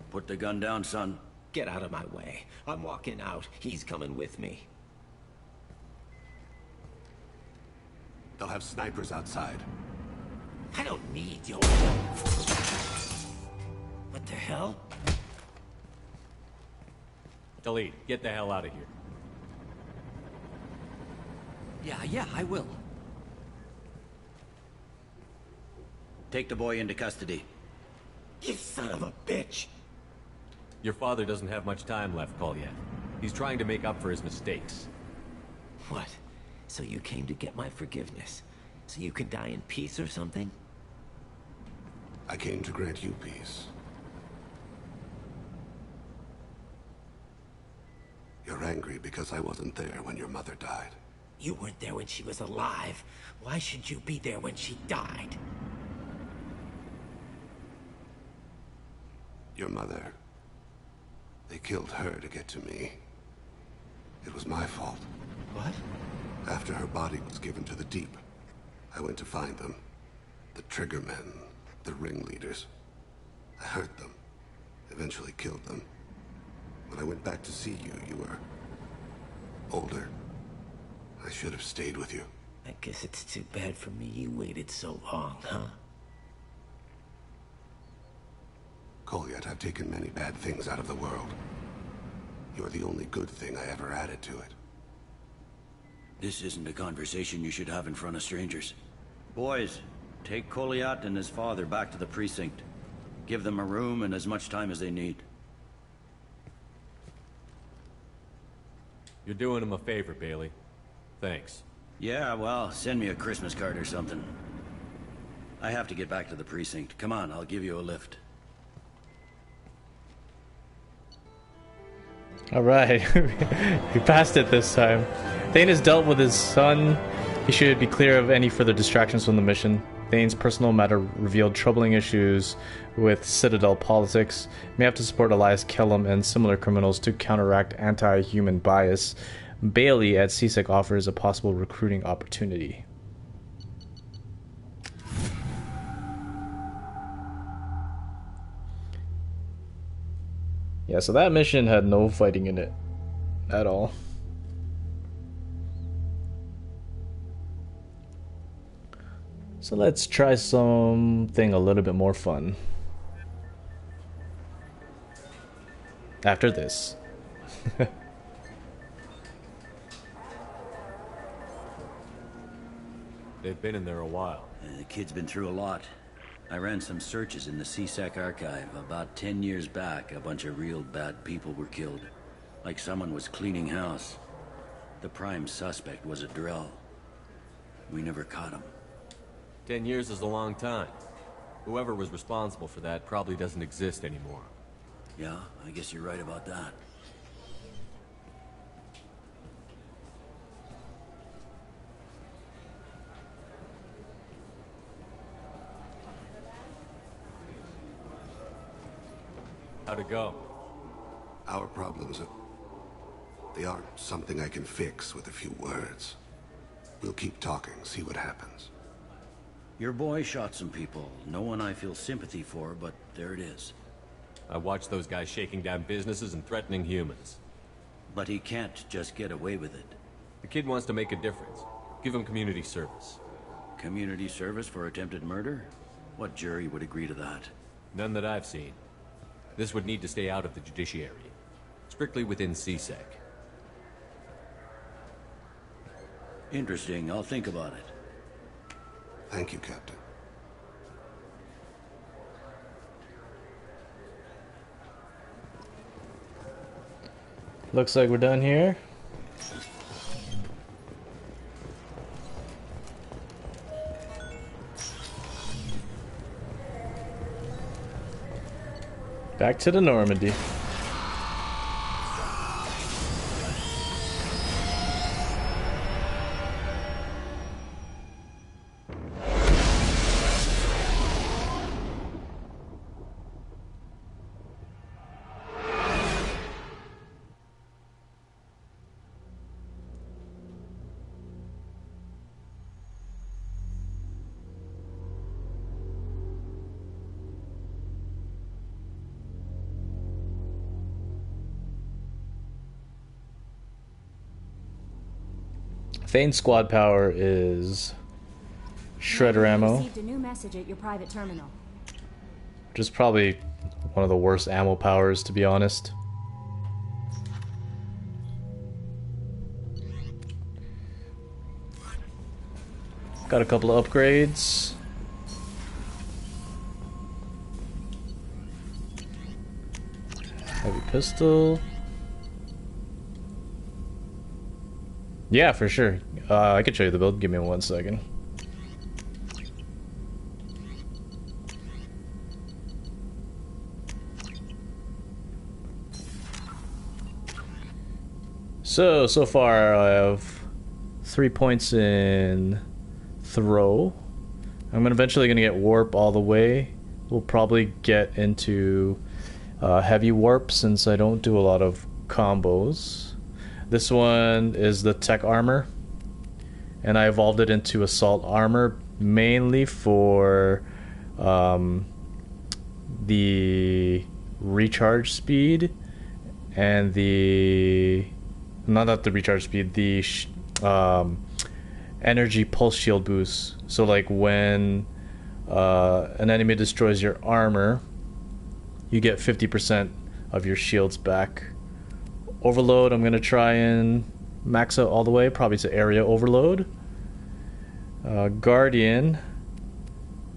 put the gun down, son.
Get out of my way. I'm walking out. He's coming with me.
They'll have snipers outside.
I don't need your... What the hell?
Khalid, get the hell out of here.
Yeah, I will.
Take the boy into custody.
You son of a bitch!
Your father doesn't have much time left, Kolyat. He's trying to make up for his mistakes.
What? So you came to get my forgiveness? So you can die in peace or something?
I came to grant you peace. You're angry because I wasn't there when your mother died.
You weren't there when she was alive. Why should you be there when she died?
Your mother. They killed her to get to me. It was my fault.
What?
After her body was given to the Deep, I went to find them. The Triggermen, the ringleaders. I hurt them. Eventually killed them. When I went back to see you, you were... older. I should have stayed with you.
I guess it's too bad for me you waited so long, huh?
Kolyat, I've taken many bad things out of the world. You're the only good thing I ever added to it.
This isn't a conversation you should have in front of strangers. Boys, take Kolyat and his father back to the precinct. Give them a room and as much time as they need.
You're doing him a favor, Bailey. Thanks.
Yeah, well, send me a Christmas card or something. I have to get back to the precinct. Come on, I'll give you a lift.
Alright, we passed it this time. Thane has dealt with his son. He should be clear of any further distractions from the mission. Thane's personal matter revealed troubling issues with Citadel politics. May have to support Elias Kellum and similar criminals to counteract anti-human bias. Bailey at C-Sec offers a possible recruiting opportunity. Yeah, so that mission had no fighting in it at all. So let's try something a little bit more fun. After this.
They've been in there a while.
The kid's been through a lot. I ran some searches in the C-Sec archive. About 10 years back, a bunch of real bad people were killed. Like someone was cleaning house. The prime suspect was a Drell. We never caught him.
10 years is a long time. Whoever was responsible for that probably doesn't exist anymore.
Yeah, I guess you're right about that.
How'd it go?
Our problems they aren't something I can fix with a few words. We'll keep talking, see what happens.
Your boy shot some people. No one I feel sympathy for, but there it is.
I watched those guys shaking down businesses and threatening humans.
But he can't just get away with it.
The kid wants to make a difference. Give him community service.
Community service for attempted murder? What jury would agree to that?
None that I've seen. This would need to stay out of the judiciary. Strictly within CSEC.
Interesting. I'll think about it.
Thank you, Captain.
Looks like we're done here. Back to the Normandy. Thane's squad power is shredder ammo,
Received a new message at your private terminal.
which is probably one of the worst ammo powers, to be honest. Got a couple of upgrades. Heavy pistol. Yeah, for sure. I could show you the build. Give me 1 second. So far I have 3 points in throw. I'm eventually gonna get warp all the way. We'll probably get into heavy warp since I don't do a lot of combos. This one is the tech armor, and I evolved it into assault armor mainly for the recharge speed and the not the recharge speed, the energy pulse shield boost. So like when an enemy destroys your armor, you get 50% of your shields back. Overload, I'm gonna try and max out all the way, probably to area overload. Guardian,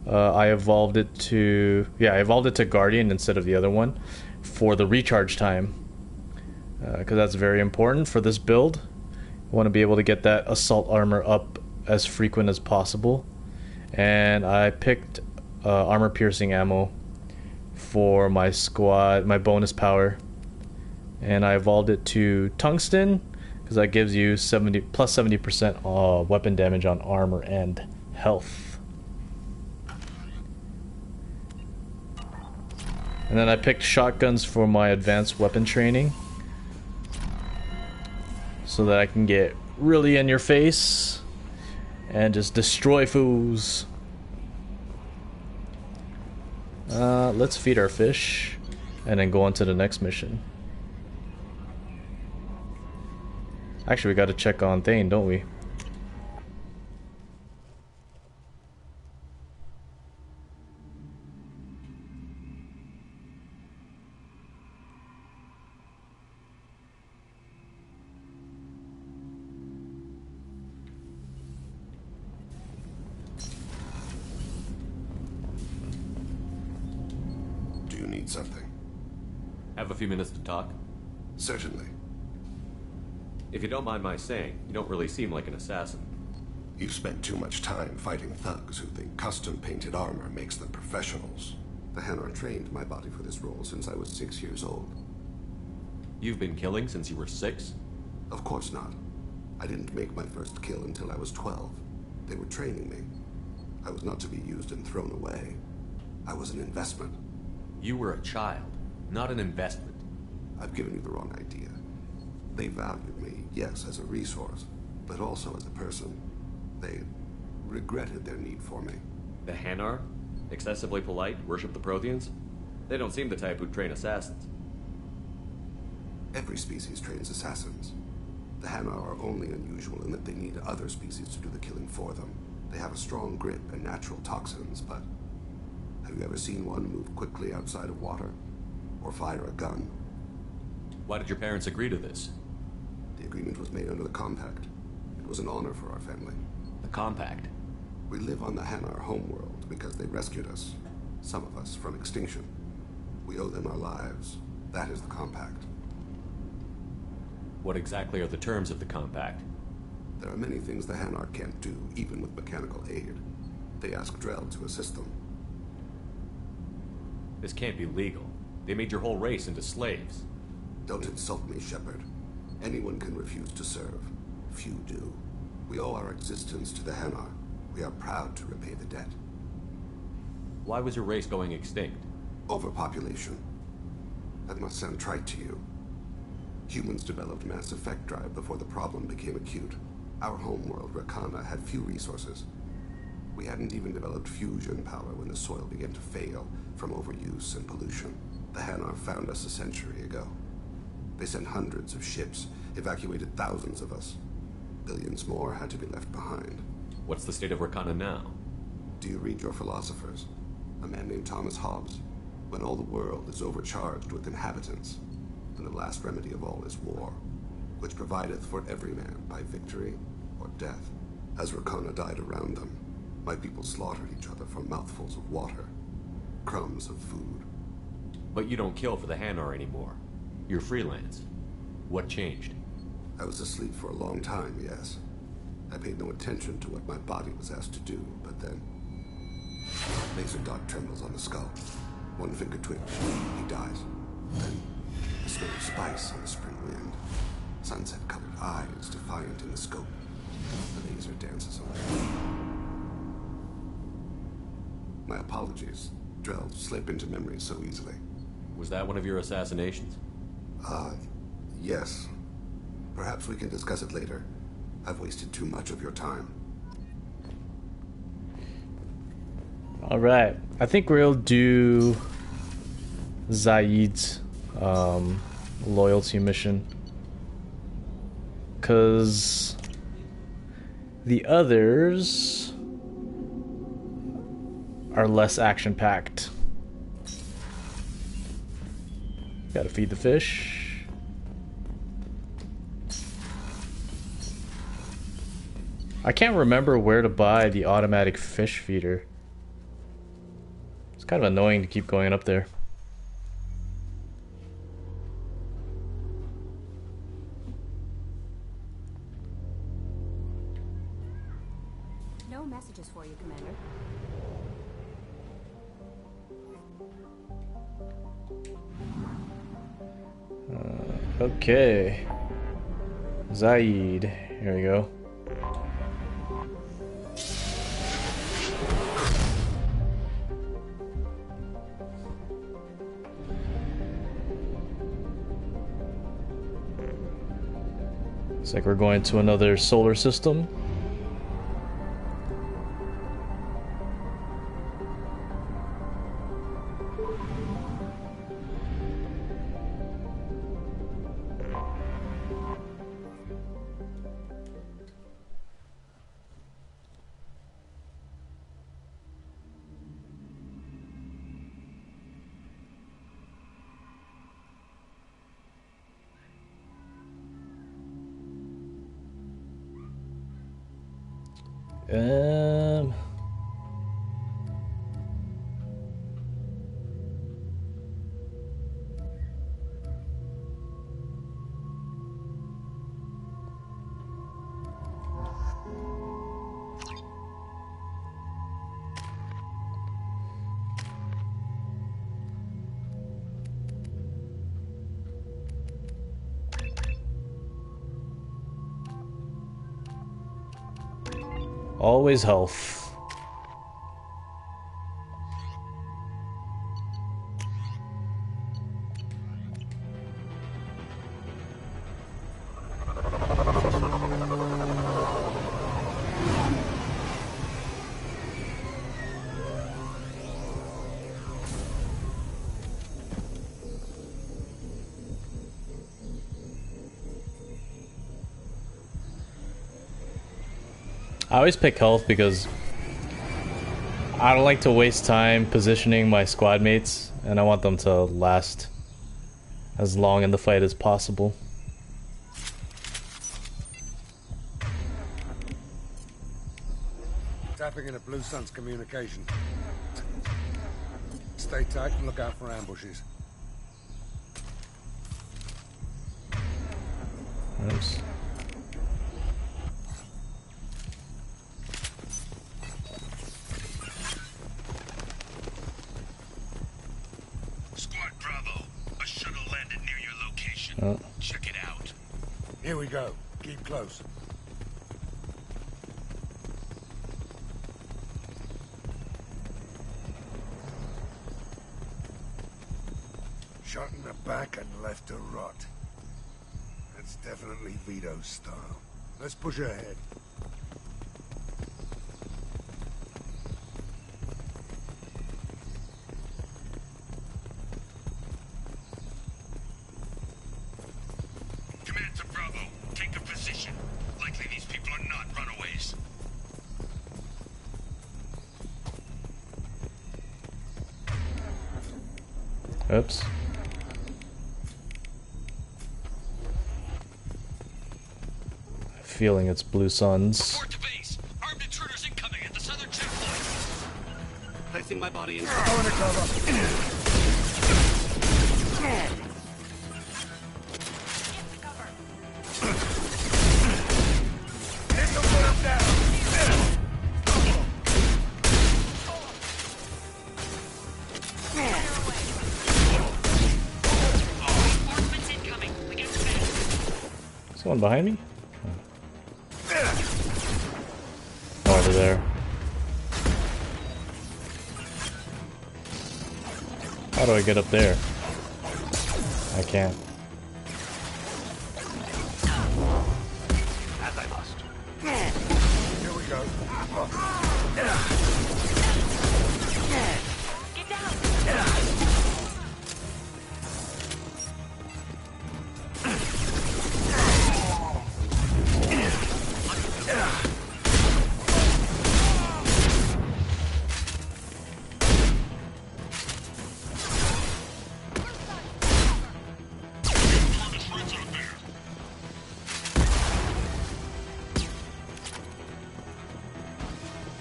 I evolved it to Guardian instead of the other one for the recharge time, because that's very important for this build. I want to be able to get that assault armor up as frequent as possible, and I picked armor piercing ammo for my squad, my bonus power. And I evolved it to tungsten because that gives you 70% weapon damage on armor and health. And then I picked shotguns for my advanced weapon training so that I can get really in your face and just destroy fools. Let's feed our fish and then go on to the next mission. Actually, we gotta check on Thane, don't we?
Do you need something?
Have a few minutes to talk?
Certainly.
If you don't mind my saying, you don't really seem like an assassin.
You've spent too much time fighting thugs who think custom-painted armor makes them professionals. The Hanar trained my body for this role since I was 6 years old.
You've been killing since you were 6?
Of course not. I didn't make my first kill until I was 12. They were training me. I was not to be used and thrown away. I was an investment.
You were a child. not an investment.
I've given you the wrong idea. They valued me, yes, as a resource, but also as a person. They regretted their need for me.
The Hanar? Excessively polite, worship the Protheans? They don't seem the type who'd train assassins.
Every species trains assassins. The Hanar are only unusual in that they need other species to do the killing for them. They have a strong grip and natural toxins, but have you ever seen one move quickly outside of water? Or fire a gun?
Why did your parents agree to this?
The agreement was made under the Compact. It was an honor for our family.
The Compact?
We live on the Hanar homeworld because they rescued us, some of us, from extinction. We owe them our lives. That is the Compact.
What exactly are the terms of the Compact?
There are many things the Hanar can't do, even with mechanical aid. They ask Drell to assist them.
This can't be legal. They made your whole race into slaves.
Don't insult me, Shepard. Anyone can refuse to serve. Few do. We owe our existence to the Hanar. We are proud to repay the debt.
Why was your race going extinct?
Overpopulation. That must sound trite to you. Humans developed mass effect drive before the problem became acute. Our homeworld, Rakana, had few resources. We hadn't even developed fusion power when the soil began to fail from overuse and pollution. The Hanar found us a century ago. They sent hundreds of ships, evacuated thousands of us. Billions more had to be left behind.
What's the state of Rakana now?
Do you read your philosophers? A man named Thomas Hobbes. When all the world is overcharged with inhabitants, and the last remedy of all is war, which provideth for every man by victory or death. As Rakana died around them, my people slaughtered each other for mouthfuls of water, crumbs of food.
But you don't kill for the Hanar anymore. You're freelance. What changed?
I was asleep for a long time, yes. I paid no attention to what my body was asked to do, but then... Laser dot trembles on the skull. One finger twitch, he dies. Then, the smell of spice on the spring wind. Sunset-colored eyes defiant in the scope. The laser dances away. My apologies. Drell slip into memory so easily.
Was that one of your assassinations?
Yes. Perhaps we can discuss it later. I've wasted too much of your time.
Alright. I think we'll do Zaid's loyalty mission. Because the others are less action-packed. Gotta feed the fish. I can't remember where to buy the automatic fish feeder. It's kind of annoying to keep going up there.
No messages for you, Commander.
Okay. Zaid. Here we go. Looks like we're going to another solar system. Um... Always health. I always pick health because I don't like to waste time positioning my squad mates, and I want them to last as long in the fight as possible.
Tapping into Blue Sun's communication. Stay tight and look out for ambushes.
Oops.
Squad Bravo, a shuttle landed near your location.
Oh.
Check it out. Here we go. Keep close. Shot in the back and left to rot. That's definitely Vito's style. Let's push ahead. Command to Bravo. Take a position. Likely these people are not runaways.
Oops. Feeling it's Blue Suns.
Report to base. Armed intruders incoming at the southern checkpoint.
Placing my body in.
Going to cover.
Someone behind me? Oh, over there. How do I get up there? I can't.
As I must. Here we go.
Get down!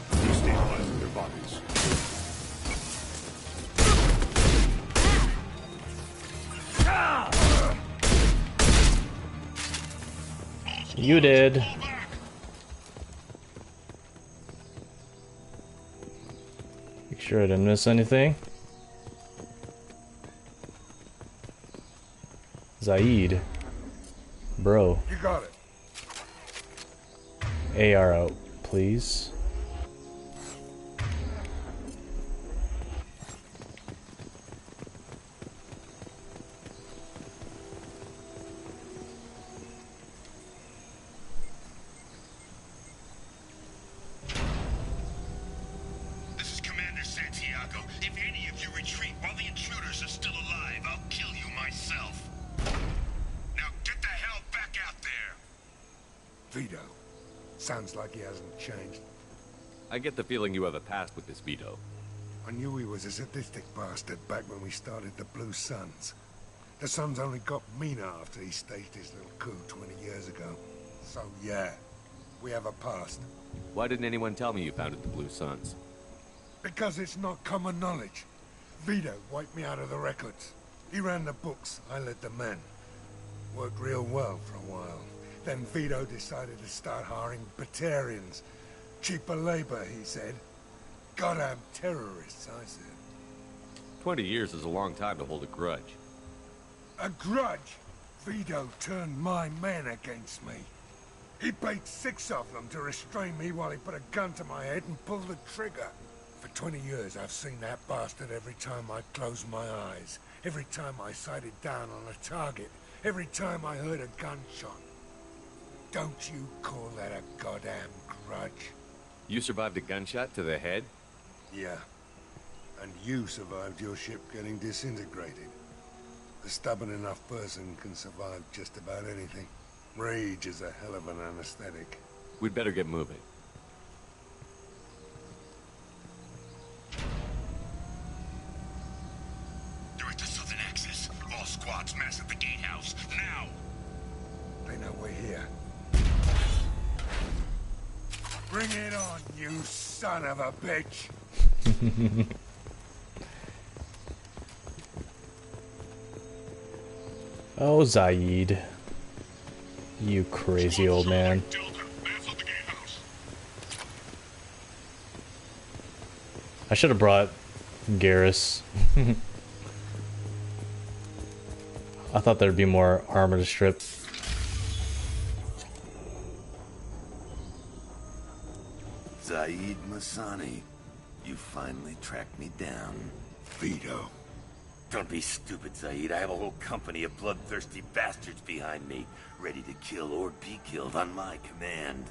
Destabilizing their bodies.
You did. Make sure I didn't miss anything. Zaid. Bro.
You got it.
AR out, please.
This is Commander Santiago. If any of you retreat while the intruders are still alive, I'll kill you myself. Now get the hell back out there! Vito. Sounds like he hasn't changed.
I get the feeling you have a past with this Vito.
I knew he was a sadistic bastard back when we started the Blue Suns. The Suns only got meaner after he staged his little coup 20 years ago. So yeah, we have a past.
Why didn't anyone tell me you founded the Blue Suns?
Because it's not common knowledge. Vito wiped me out of the records. He ran the books, I led the men. Worked real well for a while. Then Vito decided to start hiring Batarians. Cheaper labor, he said. Goddamn terrorists, I said.
20 years is a long time to hold a grudge.
A grudge? Vito turned my men against me. He paid 6 of them to restrain me while he put a gun to my head and pulled the trigger. For 20 years, I've seen that bastard every time I closed my eyes. Every time I sighted down on a target. Every time I heard a gunshot. Don't you call that a goddamn grudge?
You survived a gunshot to the head?
Yeah. And you survived your ship getting disintegrated. A stubborn enough person can survive just about anything. Rage is a hell of an anesthetic.
We'd better get moving.
squads mass at the gatehouse, now! They know we're here. Bring it on, you son of a bitch!
Oh, Zaid. You crazy old man. I should have brought Garrus. I thought there'd be more armor to strip.
Zaid Masani, you finally tracked me down.
Vito.
Don't be stupid, Zaid. I have a whole company of bloodthirsty bastards behind me, ready to kill or be killed on my command.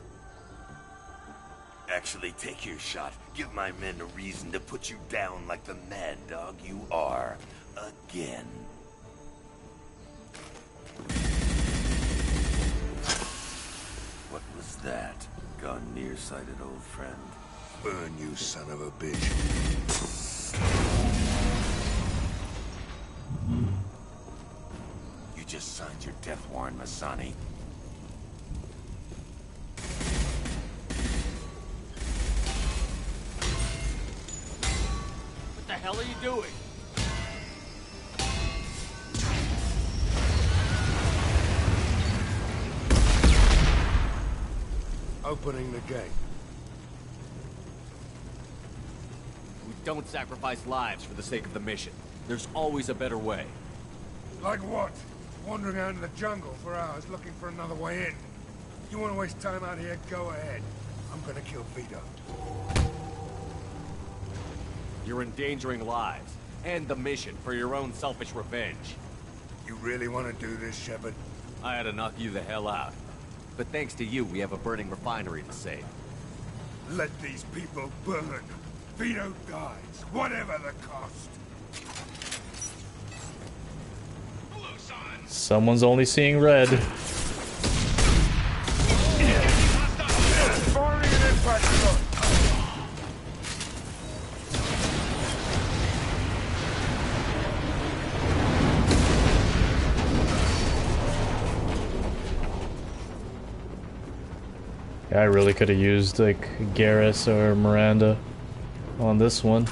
Actually, take your shot. Give my men a reason to put you down like the mad dog you are. Again. What was that? Gone nearsighted, old friend.
Burn, you son of a bitch.
You just signed your death warrant, Masani.
What the hell are you doing?
Opening the gate.
We don't sacrifice lives for the sake of the mission. There's always a better way.
Like what? Wandering out in the jungle for hours looking for another way in. You want to waste time out here? Go ahead. I'm gonna kill Vito.
You're endangering lives, and the mission for your own selfish revenge.
You really want to do this, Shepard?
I had to knock you the hell out. But thanks to you, we have a burning refinery to save.
Let these people burn. Vito dies, whatever the cost.
Someone's only seeing red.
Firing an impact shot.
Yeah, I really could have used like Garrus or Miranda on this one.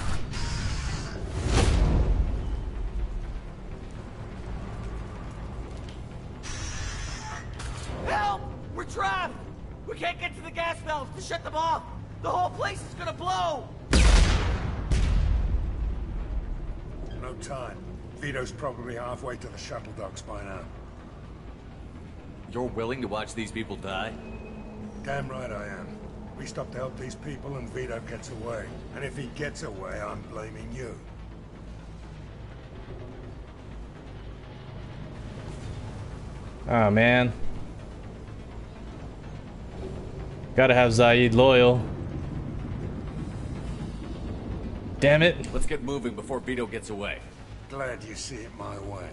Help! We're trapped! We can't get to the gas valves to shut them off! The whole place is gonna blow!
No time. Vito's probably halfway to the shuttle docks by now.
You're willing to watch these people die?
Damn right I am. We stop to help these people and Vito gets away. And if he gets away, I'm blaming you.
Oh man. Gotta have Zaid loyal. Damn it.
Let's get moving before Vito gets away.
Glad you see it my way.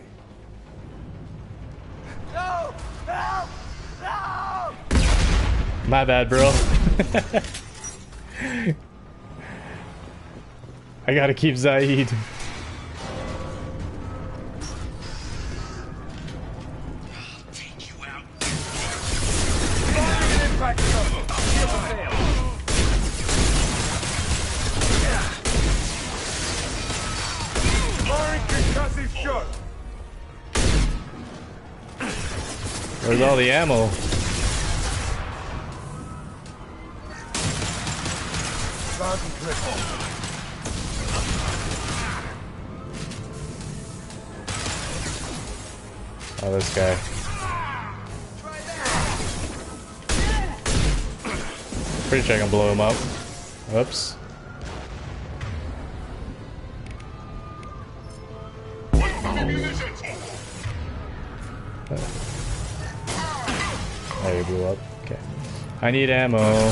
No! Help! No!
My bad, bro. I gotta keep Zaid. Where's all the ammo? Oh, this guy. Pretty sure I can blow him up. Whoops. Oh, you blew up. Okay. I need ammo.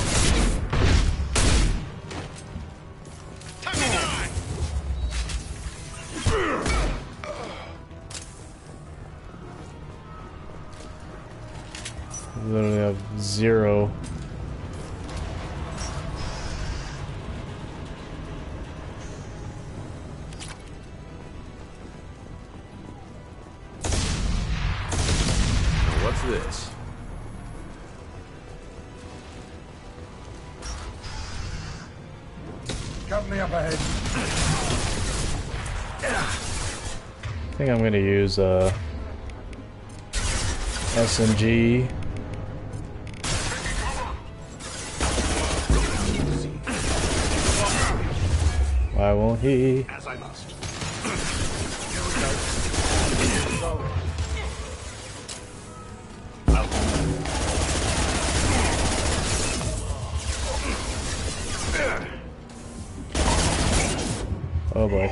Literally have 0.
this?
Company up ahead.
I think I'm gonna use SMG. Why won't he?
As I must.
Oh boy.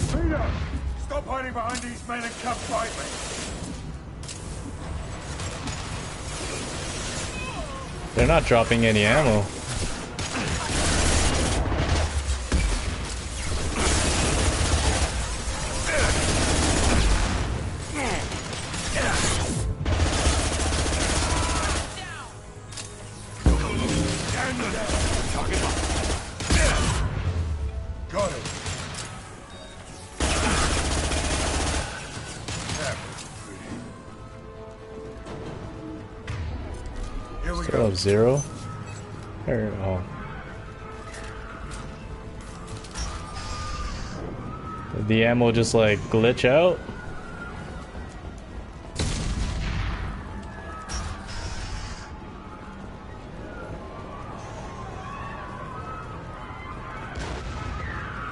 Peter! Stop hiding behind these men and come fight me!
They're not dropping any ammo.
Got it. Here we
Still
go.
have 0. There, oh. Did the ammo just like glitch out?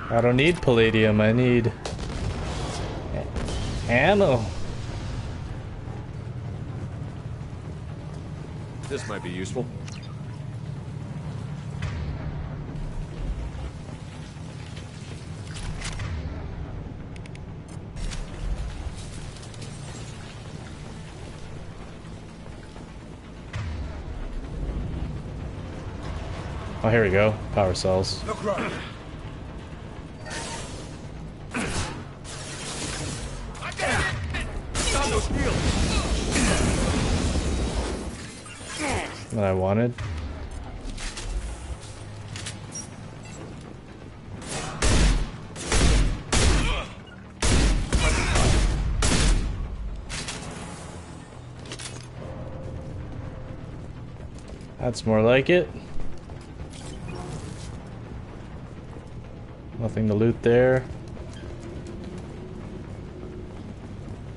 I don't need palladium, I need ammo.
This might be useful.
Oh, here we go. Power cells.
Look right.
What I wanted. That's more like it. Nothing to loot there.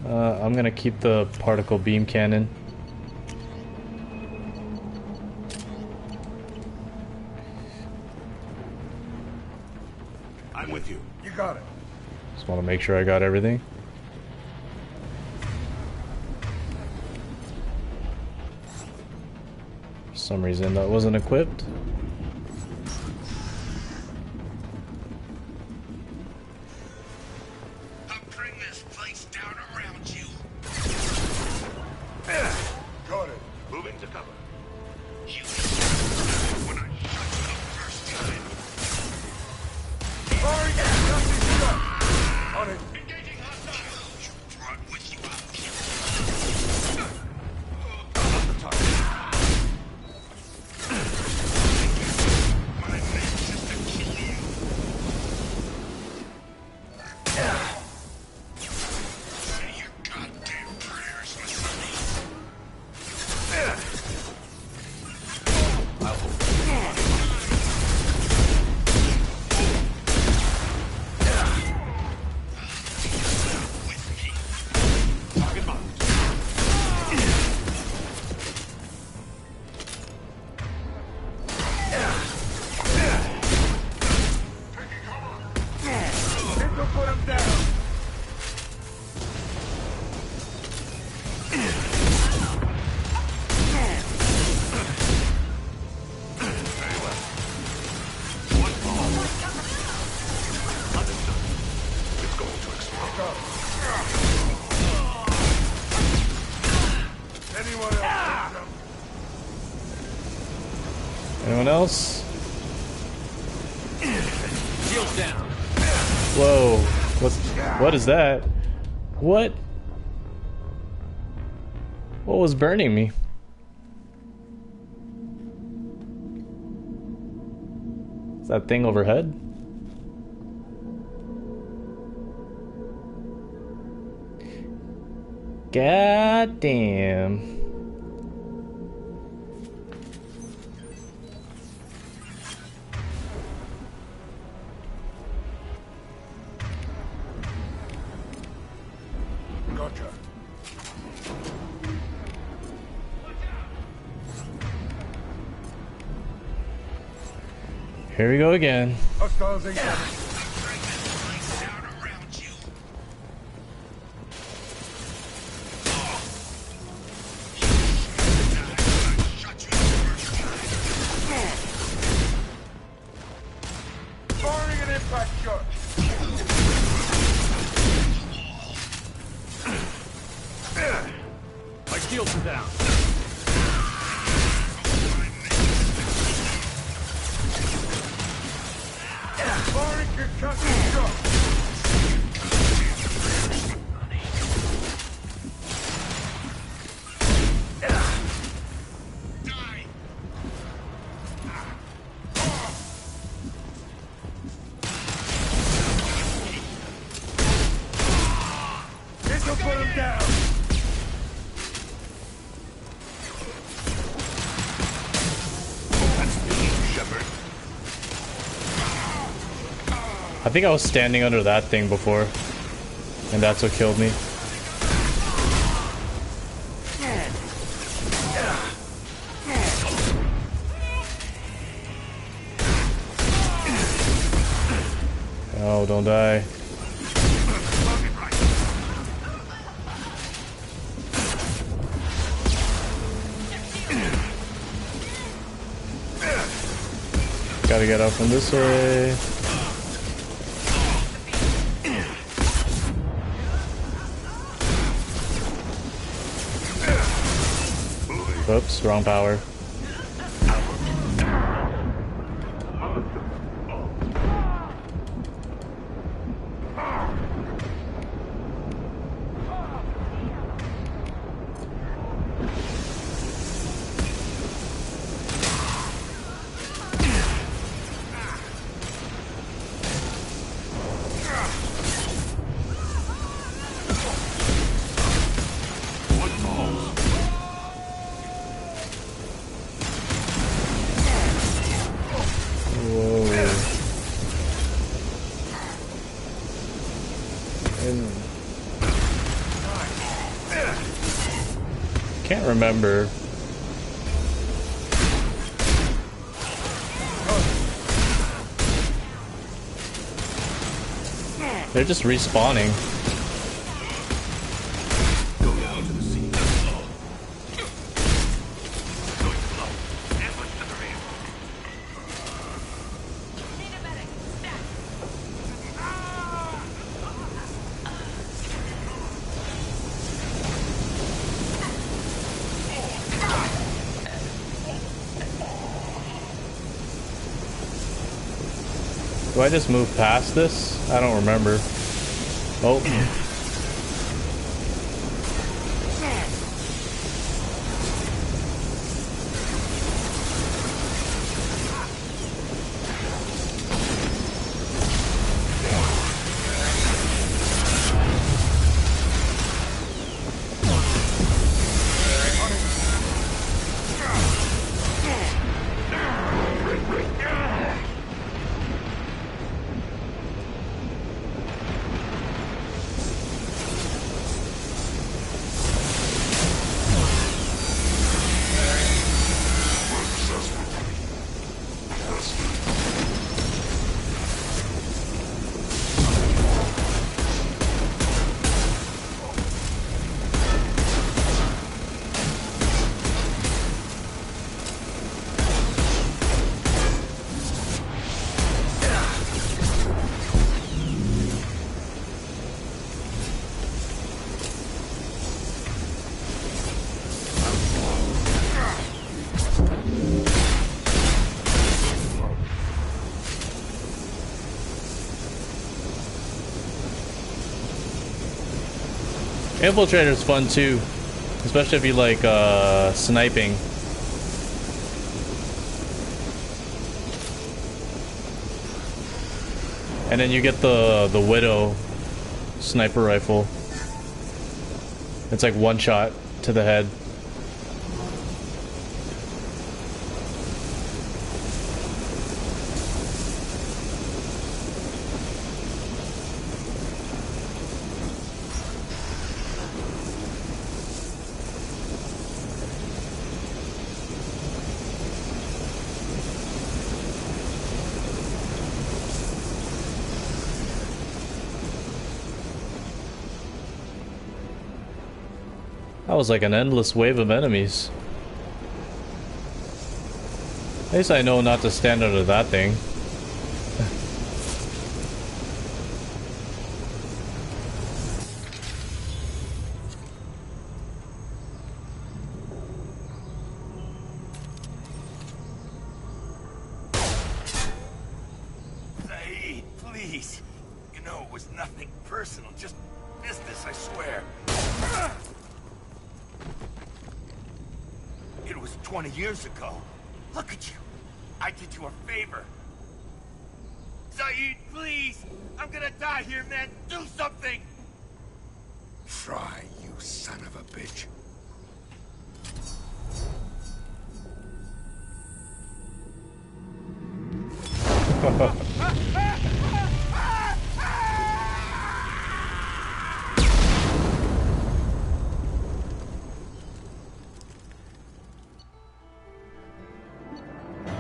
I'm gonna keep the particle beam cannon.
I'm with you. You got it.
Just want to make sure I got everything. For some reason that wasn't equipped.
Got it.
Moving to cover.
Firing at nothing shot. On it. Put him down.
Anyone else?
Shields down.
Whoa. What is that? What? What was burning me? that thing overhead? God damn.
Gotcha.
Here we go again.
Hostiles incoming. Firing an impact shot.
My shields are down.
Firing concussion shot. This'll put him down.
I think I was standing under that thing before, and that's what killed me. Oh, don't die. Gotta get up from this way. Oops, wrong power. Can't remember. They're just respawning. Do I just move past this? I don't remember. Oh. Infiltrator's fun too, especially if you like sniping. And then you get the Widow sniper rifle. It's like one shot to the head. That was like an endless wave of enemies. At least I know not to stand under that thing.
Saeed, please. You know it was nothing personal, just business, I swear. It was 20 years ago. Look at you. I did you a favor. Saeed, please! I'm gonna die here, man! Do something! Try, you son of a bitch.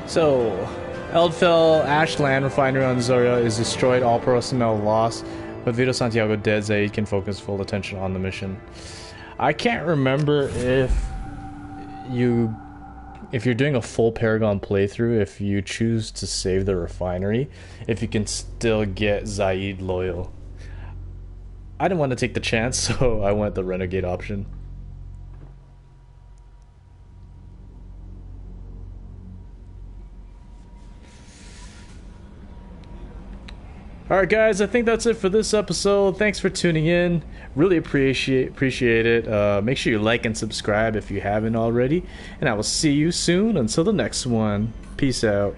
So, Eldfell Ashland refinery on Zoria is destroyed, all personnel lost. With Vito Santiago dead, Zaid can focus full attention on the mission. I can't remember if you're doing a full Paragon playthrough, if you choose to save the refinery, if you can still get Zaid loyal. I didn't want to take the chance, so I went the Renegade option. Alright guys, I think that's it for this episode. Thanks for tuning in. Really appreciate it. Make sure you like and subscribe if you haven't already. And I will see you soon until the next one. Peace out.